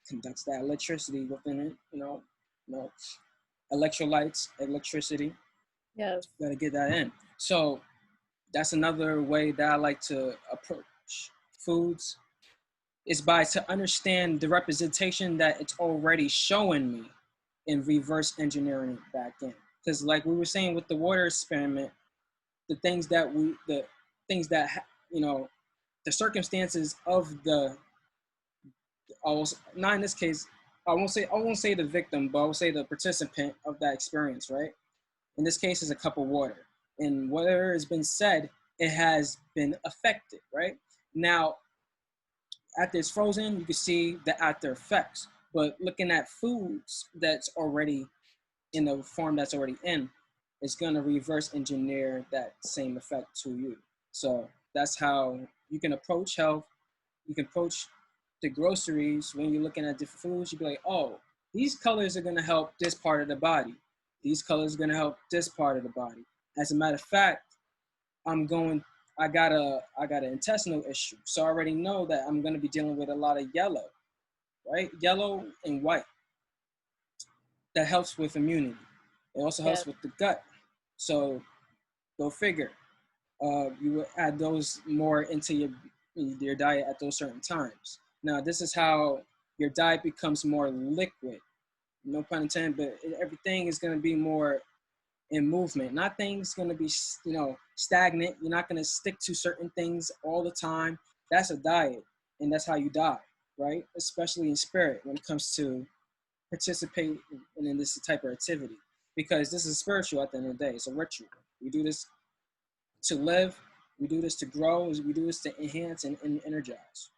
conducts that electricity within it. Electrolytes, electricity. Yes. Got to get that in. So that's another way that I like to approach foods, is by to understand the representation that it's already showing me and reverse engineering it back in. Because like we were saying with the water experiment, the circumstances of not in this case, I won't say the victim, but I will say the participant of that experience, right? In this case is a cup of water. And whatever has been said, it has been affected, right? Now, after it's frozen, you can see the after effects. But looking at foods that's already in the form that's already in, it's going to reverse engineer that same effect to you. So that's how you can approach health. You can approach the groceries when you're looking at different foods. You be like, oh, these colors are going to help this part of the body. These colors are going to help this part of the body. As a matter of fact, I got an intestinal issue. So I already know that I'm going to be dealing with a lot of yellow, right? Yellow and white. That helps with immunity. It also helps with the gut. So go figure. You would add those more into your diet at those certain times. Now, this is how your diet becomes more liquid. No pun intended, but everything is going to be more in movement. Nothing's going to be, stagnant. You're not going to stick to certain things all the time. That's a diet, and that's how you die, right? Especially in spirit when it comes to participate in this type of activity, because this is spiritual at the end of the day. It's a ritual. We do this to live. We do this to grow. We do this to enhance and energize,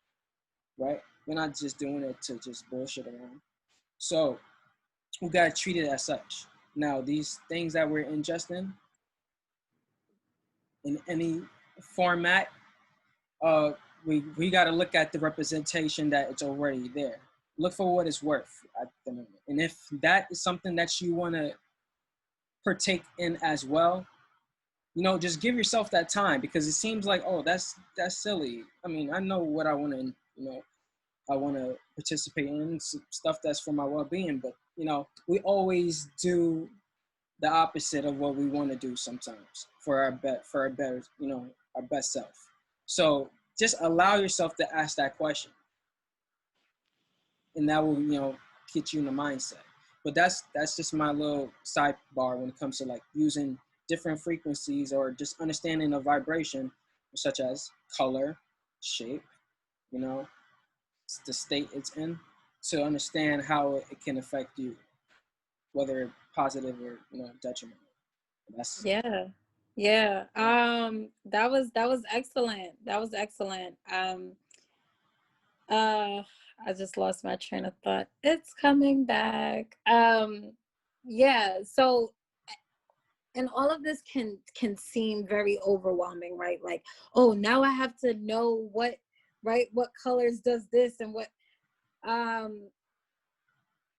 right? We're not just doing it to just bullshit around. So we got to treat it as such. Now, these things that we're ingesting in any format, we got to look at the representation that it's already there. Look for what it's worth at the moment. And if that is something that you want to partake in as well, just give yourself that time, because it seems like, oh, that's silly. I mean, I know what I want to, I want to participate in stuff that's for my well-being, but we always do the opposite of what we want to do sometimes for our better, our best self. So just allow yourself to ask that question, and that will, get you in the mindset. But that's just my little sidebar when it comes to like using different frequencies or just understanding the vibration such as color, shape, you know, the state it's in, to understand how it can affect you, whether positive or, you know, detrimental. That's Yeah. Yeah. That was excellent. That was excellent. Uh I just lost my train of thought. It's coming back. Yeah, so and all of this can seem very overwhelming, right? Like, oh, now I have to know what, right, what colors does this and what, um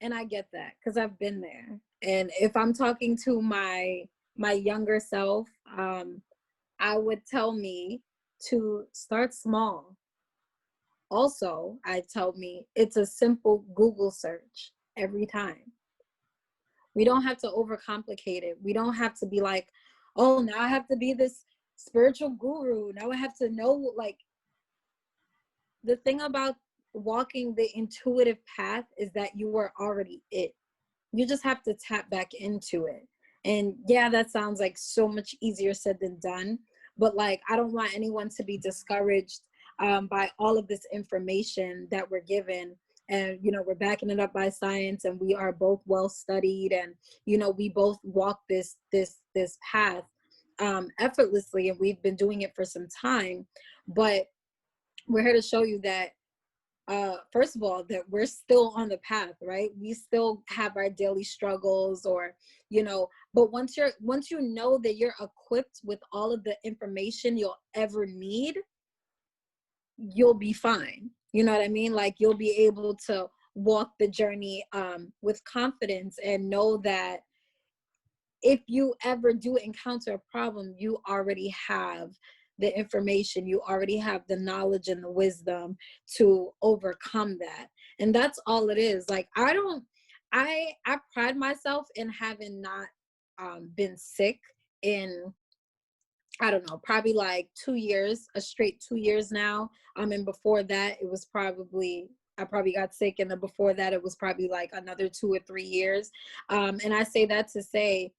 and I get that because I've been there. And if I'm talking to my younger self, I would tell me to start small. Also, I tell me it's a simple Google search every time. We don't have to overcomplicate it. We don't have to be like, oh, now I have to be this spiritual guru. Now I have to know, like, the thing about walking the intuitive path is that you are already it. You just have to tap back into it. And yeah, that sounds like so much easier said than done. But like, I don't want anyone to be discouraged by all of this information that we're given. And, you know, we're backing it up by science, and we are both well studied. And, you know, we both walk this path effortlessly, and we've been doing it for some time. But we're here to show you that first of all, that we're still on the path, right? We still have our daily struggles, or, you know, but once you know that you're equipped with all of the information you'll ever need, you'll be fine. You know what I mean? Like, you'll be able to walk the journey with confidence, and know that if you ever do encounter a problem, you already have the information, you already have the knowledge and the wisdom to overcome that. And that's all it is. Like, I pride myself in having not been sick in, I don't know, probably like 2 years, a straight 2 years now. And before that, it was probably, I probably got sick, and then before that, it was probably like another 2 or 3 years. And I say that to say,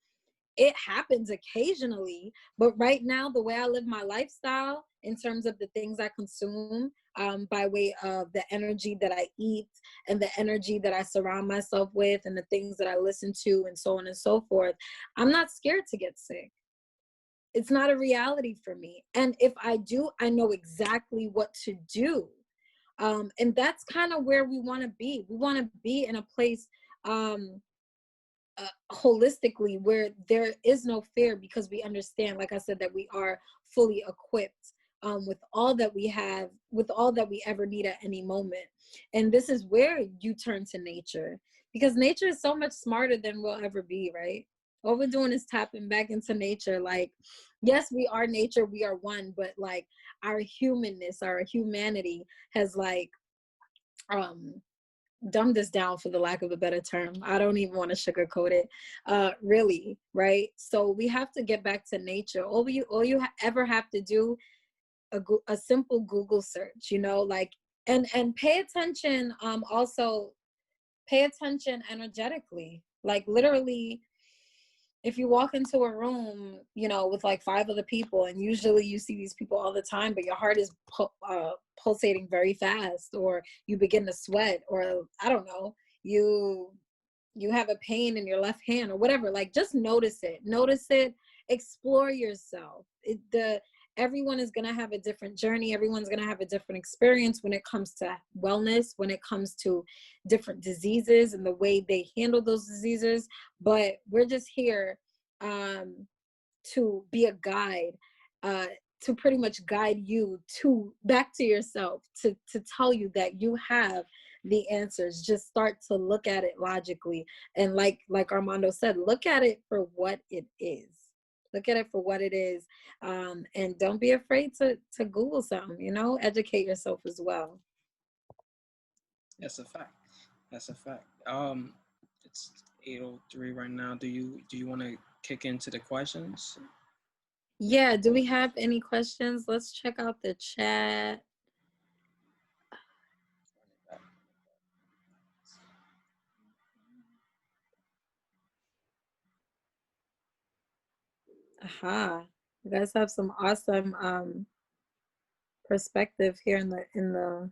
it happens occasionally, but right now, the way I live my lifestyle in terms of the things I consume, by way of the energy that I eat and the energy that I surround myself with and the things that I listen to and so on and so forth, I'm not scared to get sick. It's not a reality for me. And if I do, I know exactly what to do. And that's kind of where we want to be. We want to be in a place, holistically, where there is no fear, because we understand, like I said, that we are fully equipped with all that we have, with all that we ever need at any moment. And this is where you turn to nature, because nature is so much smarter than we'll ever be, right? All we're doing is tapping back into nature. Like, yes, we are nature, we are one, but like, our humanness, our humanity has like dumbed this down, for the lack of a better term. I don't even want to sugarcoat it, really, right? So we have to get back to nature. Ever have to do a simple Google search, you know, like, and pay attention. Also, pay attention energetically, like literally. If you walk into a room, you know, with like 5 other people, and usually you see these people all the time, but your heart is pulsating very fast, or you begin to sweat, or I don't know, you have a pain in your left hand or whatever, like, just notice it, explore yourself. Everyone is going to have a different journey. Everyone's going to have a different experience when it comes to wellness, when it comes to different diseases and the way they handle those diseases. But we're just here to be a guide, to pretty much guide you to back to yourself, to tell you that you have the answers. Just start to look at it logically, and like Armando said, look at it for what it is. Look at it for what it is, and don't be afraid to Google something. You know, educate yourself as well. That's a fact. That's a fact. It's 8:03 right now. Do you want to kick into the questions? Yeah. Do we have any questions? Let's check out the chat. Aha. You guys have some awesome perspective here in the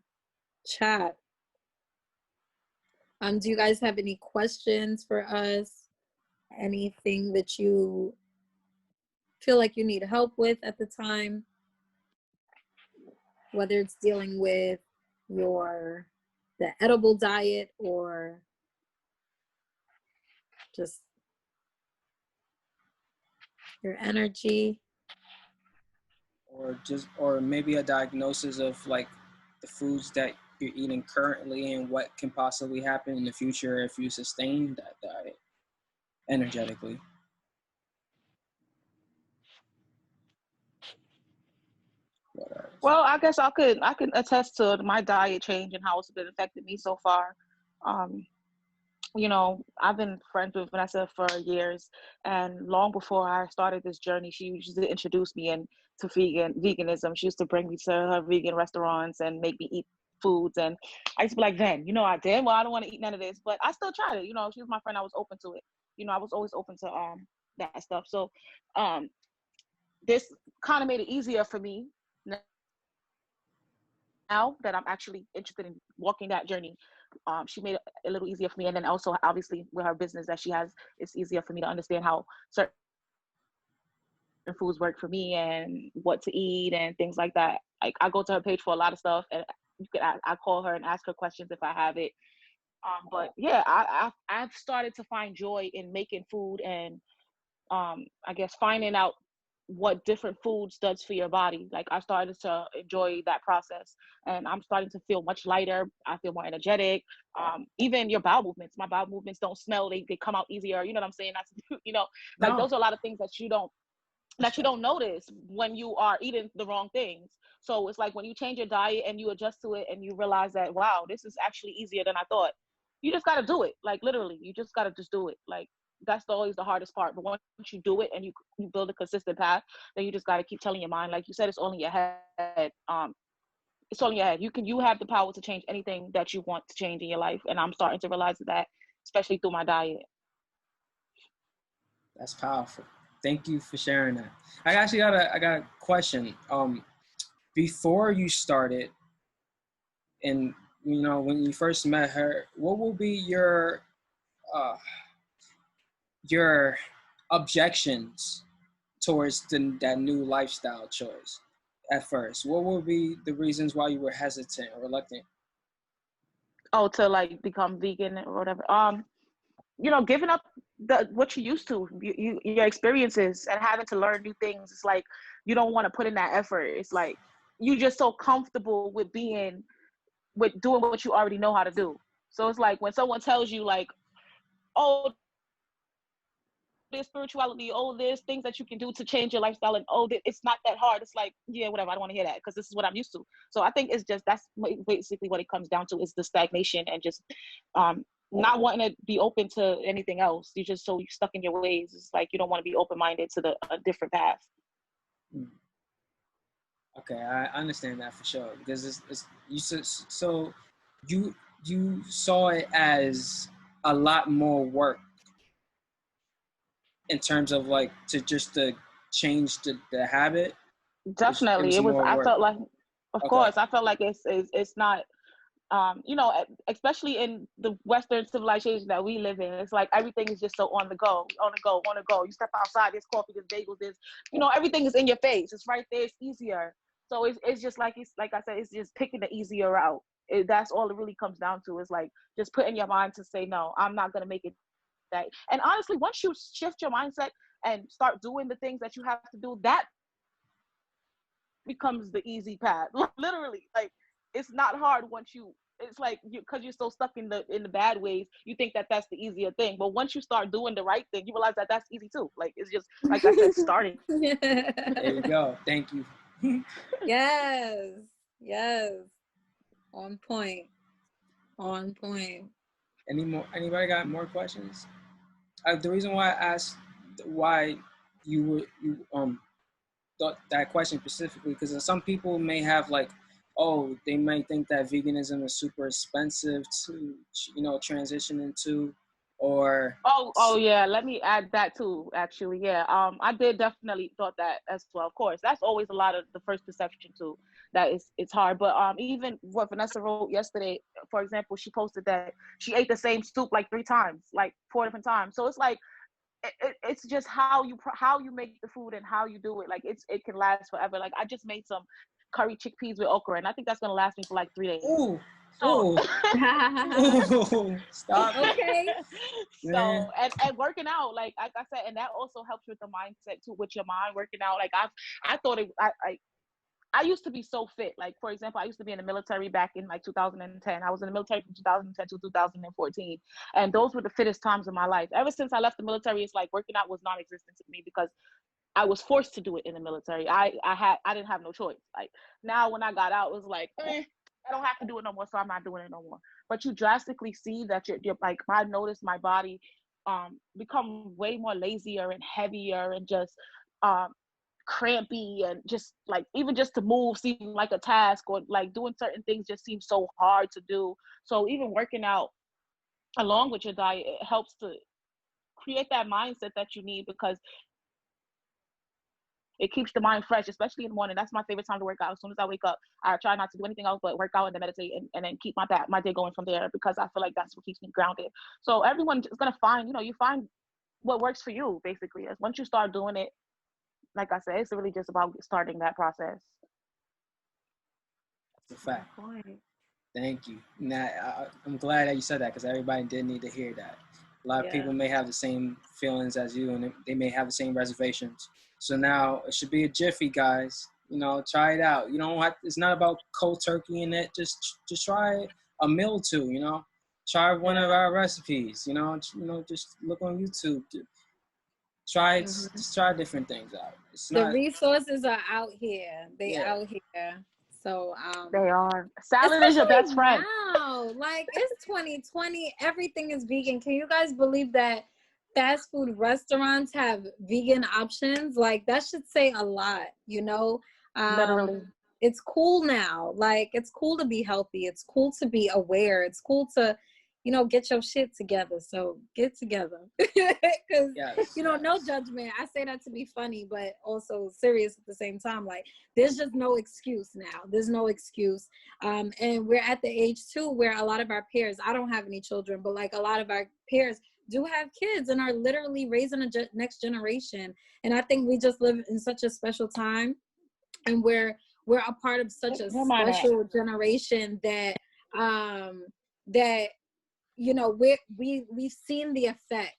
chat. Do you guys have any questions for us? Anything that you feel like you need help with at the time? Whether it's dealing with the edible diet or just your energy. Or maybe a diagnosis of like the foods that you're eating currently and what can possibly happen in the future if you sustain that diet energetically. Well, I guess I can attest to my diet change and how it's been affecting me so far. You know, I've been friends with Vanessa for years, and long before I started this journey, she used to introduce me into veganism. She used to bring me to her vegan restaurants and make me eat foods, and I used to be like, "Then, you know, I did. Well, I don't want to eat none of this," but I still tried it. You know, she was my friend. I was open to it. You know, I was always open to that stuff. So, this kind of made it easier for me now that I'm actually interested in walking that journey. She made it a little easier for me. And then also, obviously, with her business that she has, it's easier for me to understand how certain foods work for me and what to eat and things like that. Like, I go to her page for a lot of stuff, and I call her and ask her questions if I have it. But yeah, I've started to find joy in making food and I guess finding out what different foods does for your body. Like, I started to enjoy that process, and I'm starting to feel much lighter. I feel more energetic. Even your bowel movements, my bowel movements don't smell, they come out easier. You know what I'm saying? That's, you know, like, No. those are a lot of things that you don't notice when you are eating the wrong things. So it's like when you change your diet and you adjust to it and you realize that, wow, this is actually easier than I thought. You just got to do it. Like, literally, you just got to just do it. Like, that's always the hardest part. But once you do it and you build a consistent path, then you just got to keep telling your mind, like you said, it's only your head. It's only your head. You have the power to change anything that you want to change in your life. And I'm starting to realize that, especially through my diet. That's powerful. Thank you for sharing that. I actually got a question. Before you started, and you know, when you first met her, what will be your objections towards that new lifestyle choice at first? What would be the reasons why you were hesitant or reluctant? Oh, to like become vegan or whatever. You know, giving up what you used to, your experiences, and having to learn new things. It's like you don't want to put in that effort. It's like you just so comfortable with doing what you already know how to do. So it's like when someone tells you like, oh, there's spirituality, oh, there's things that you can do to change your lifestyle, and oh, it's not that hard. It's like, yeah, whatever, I don't want to hear that because this is what I'm used to. So I think it's just, that's basically what it comes down to, is the stagnation and just not wanting to be open to anything else. You're just so stuck in your ways. It's like you don't want to be open-minded to a different path. Okay, I understand that for sure, because it's you so you saw it as a lot more work in terms of like to change the habit. It Definitely, was it was. more I work. felt like, of Okay. course, I felt like it's not. You know, especially in the Western civilization that we live in, it's like everything is just so on the go, on the go, on the go. You step outside, there's coffee, there's bagels, there's, you know, everything is in your face. It's right there. It's easier. So it's just like, it's like I said, it's just picking the easier route. That's all it really comes down to, is like just putting your mind to say, no, I'm not gonna make it that. And honestly, once you shift your mindset and start doing the things that you have to do, that becomes the easy path. Literally, like, it's not hard once you, it's like you, because you're so stuck in the bad ways, you think that that's the easier thing, but once you start doing the right thing, you realize that that's easy too. Like, it's just, like I said, starting. There you go. Thank you. Yes, on point. Anybody got more questions? The reason why I asked why you thought that question specifically, because some people may have like, oh, they may think that veganism is super expensive to, you know, transition into, or Oh yeah, let me add that too, actually. Yeah, I did definitely thought that as well. Of course, that's always a lot of the first perception too. that it's hard. But even what Vanessa wrote yesterday, for example, she posted that she ate the same soup like 3 times, like 4 different times. So it's like it's just how you make the food and how you do it. Like it can last forever. Like I just made some curry chickpeas with okra, and I think that's gonna last me for like 3 days. Ooh, So, ooh, stop it. Okay. So and working out, like I said, and that also helps with the mindset too, with your mind working out. Like I thought I used to be so fit. Like, for example, I used to be in the military back in like 2010. I was in the military from 2010 to 2014. And those were the fittest times of my life. Ever since I left the military, it's like working out was non-existent to me because I was forced to do it in the military. I didn't have no choice. Like now when I got out, it was like, I don't have to do it no more, so I'm not doing it no more. But you drastically see that you're like, I noticed my body become way more lazier and heavier and just crampy, and just like even just to move seems like a task, or like doing certain things just seems so hard to do. So even working out along with your diet, it helps to create that mindset that you need, because it keeps the mind fresh, especially in the morning. That's my favorite time to work out. As soon as I wake up, I try not to do anything else but work out and then meditate, and then keep my day going from there, because I feel like that's what keeps me grounded. So everyone is going to find, you find what works for you, basically. As once you start doing it, like I said, it's really just about starting that process. That's a fact. Thank you. Now, I'm glad that you said that, because everybody did need to hear that. A lot of people may have the same feelings as you, and they may have the same reservations. So now it should be a jiffy, guys. Try it out. You don't have. It's not about cold turkey in it. Just try a meal too. Try one of our recipes. Just look on YouTube. Just try different things out. The resources are out here. They out here. So they are. Salad is your best friend. Wow, like it's 2020. Everything is vegan. Can you guys believe that fast food restaurants have vegan options? Like that should say a lot, Literally. It's cool now. Like it's cool to be healthy. It's cool to be aware. It's cool to get your shit together. So get together. Because, no judgment. I say that to be funny, but also serious at the same time. Like, there's just no excuse now. There's no excuse. And we're at the age, too, where a lot of our peers, I don't have any children, but, like, a lot of our peers do have kids and are literally raising a next generation. And I think we just live in such a special time. And we're a part of such a special generation that, we've seen the effects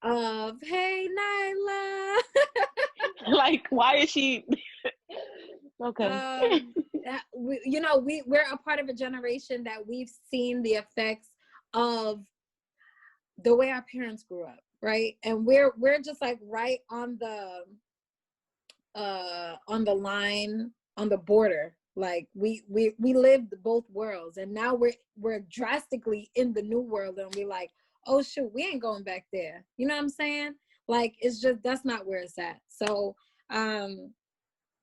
of, hey, Nyla. Like, why is she? Okay. We're a part of a generation that we've seen the effects of the way our parents grew up, right? And we're just like right on the line, on the border. Like we lived both worlds, and now we're drastically in the new world, and we're like, oh shoot, we ain't going back there. You know what I'm saying? Like it's just, that's not where it's at. So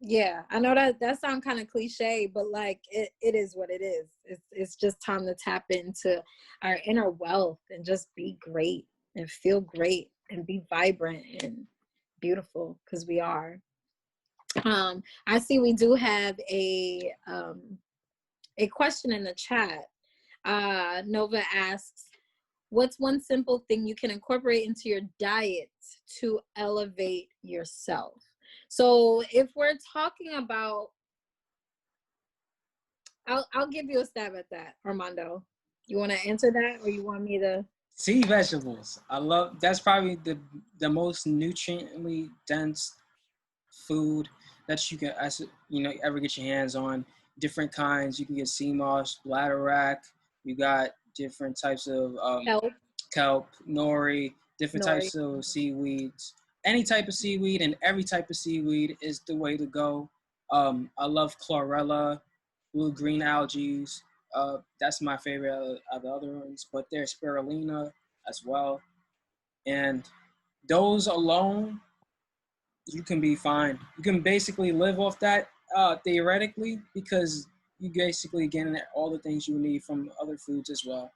yeah, I know that sounds kind of cliche, but like it is what it is. It's just time to tap into our inner wealth and just be great and feel great and be vibrant and beautiful, because we are. I see we do have a question in the chat. Nova asks, what's one simple thing you can incorporate into your diet to elevate yourself? So if we're talking about, I'll give you a stab at that, Armando. You want to answer that, or you want me to? Sea vegetables. That's probably the most nutriently dense food that you can ever get your hands on. Different kinds. You can get sea moss, bladderwrack. You got different types of kelp, nori, different types of seaweeds. Any type of seaweed and every type of seaweed is the way to go. I love chlorella, blue-green algae. That's my favorite of the other ones, but there's spirulina as well. And those alone, you can be fine. You can basically live off that theoretically, because you basically getting all the things you need from other foods as well,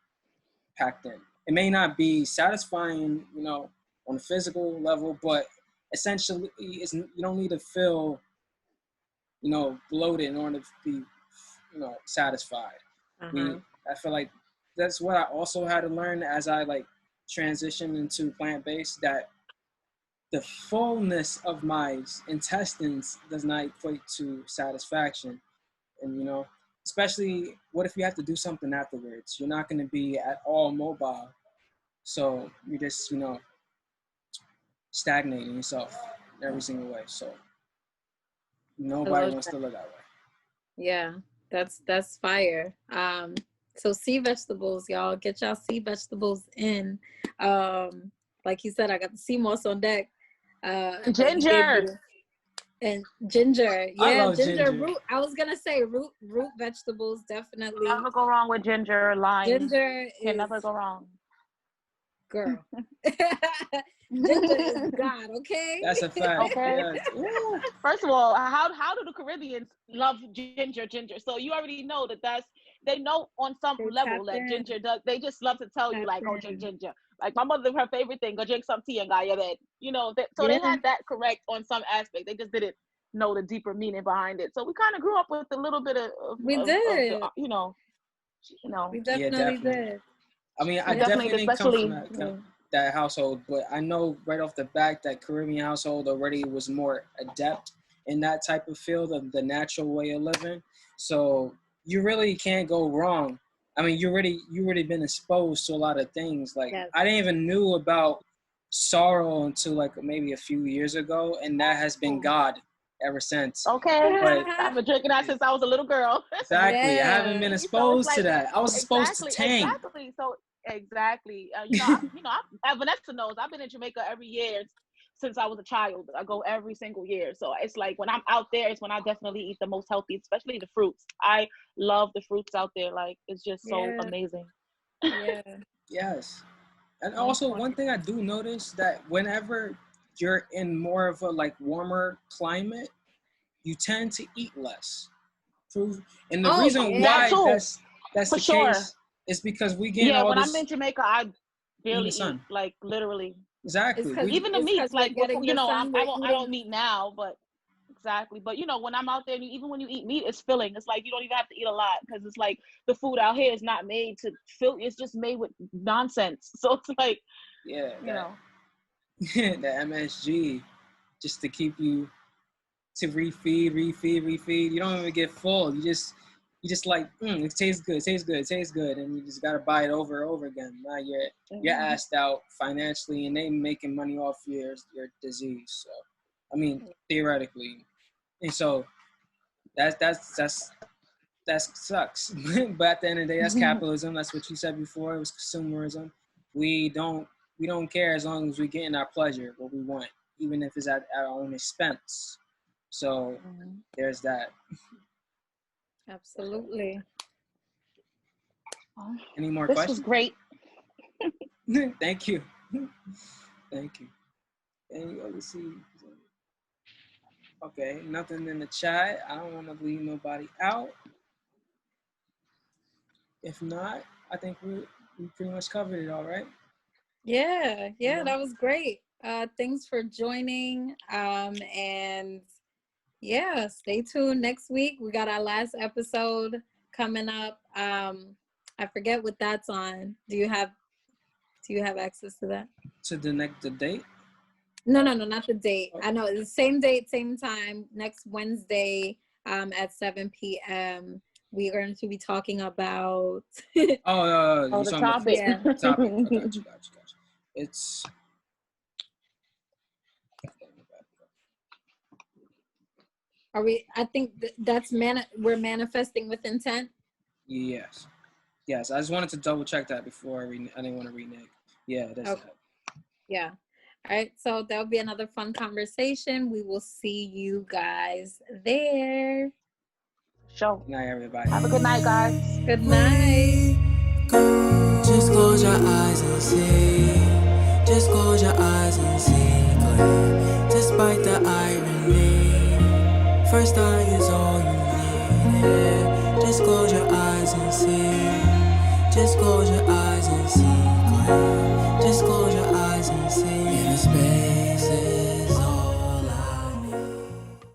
packed in. It may not be satisfying, on a physical level, but essentially you don't need to feel bloated in order to be, satisfied. I feel like that's what I also had to learn as I like transitioned into plant-based, that the fullness of my intestines does not equate to satisfaction. And, especially what if you have to do something afterwards? You're not going to be at all mobile. So you're just, stagnating yourself in every single way. So nobody wants to live that way. Yeah, that's fire. So sea vegetables, y'all, get y'all sea vegetables in. Like you said, I got the sea moss on deck. Ginger. And ginger. Yeah, I love ginger. Root. I was gonna say root vegetables, definitely. Never go wrong with ginger, lime. Ginger can never go wrong. Girl. Ginger is God, okay? That's a fact. Okay. Yes. First of all, how do the Caribbeans love ginger? So you already know they know on some level that ginger does. They just love to tell you like, oh, drink ginger. Like my mother, her favorite thing, go drink some tea and got your bed. They had that correct on some aspect. They just didn't know the deeper meaning behind it. So we kind of grew up with a little bit of we definitely did. I mean, I definitely come from that household, but I know right off the bat that Caribbean household already was more adept in that type of field of the natural way of living. So you really can't go wrong. I mean, you already been exposed to a lot of things. Like I didn't even knew about sorrel until like maybe a few years ago, and that has been God ever since. Okay, but I've been drinking that since I was a little girl. Exactly, yeah. I haven't been exposed to that. I was exposed to Tang. Exactly. So exactly. Vanessa knows I've been in Jamaica every year since I was a child. I go every single year. So it's like when I'm out there, it's when I definitely eat the most healthy, especially the fruits. I love the fruits out there. Like it's just so amazing. Yeah. Yes. And also one thing I do notice that whenever you're in more of a like warmer climate, you tend to eat less. And the reason why that's the case is because we get all this. When I'm in Jamaica, I barely eat, like literally. Exactly. Even the meats, like I don't eat now, but exactly. But when I'm out there, even when you eat meat, it's filling. It's like you don't even have to eat a lot because it's like the food out here is not made to fill. It's just made with nonsense. So it's like, the MSG, just to keep you to refeed. You don't even get full. You just like, it tastes good, and you just gotta buy it over and over again. Now you're assed out financially, and they making money off your disease. So, I mean, theoretically, and so that sucks. But at the end of the day, that's capitalism. That's what you said before. It was consumerism. We don't care as long as we're getting our pleasure, what we want, even if it's at our own expense. So there's that. Absolutely. Any more questions? This was great. Thank you. Thank you. And let's see. Okay, nothing in the chat. I don't want to leave nobody out. If not, I think we pretty much covered it all, right? Yeah, that was great. Thanks for joining. And yeah, stay tuned next week. We got our last episode coming up. I forget what that's on. Do you have access to that? To the date? No, not the date. I know it's the same date, same time, next Wednesday at 7 p.m. We are going to be talking about the topic. Topic. I got you. It's I think that's we're manifesting with intent. Yes. I just wanted to double check that before I didn't want to renege. Yeah, that's okay. Yeah. All right. So that'll be another fun conversation. We will see you guys there. Good night, everybody. Have a good night, guys. Good night. Just close your eyes and see. Just close your eyes and see. Despite the irony, first eye is all you need. Yeah. Just close your eyes and see. Just close your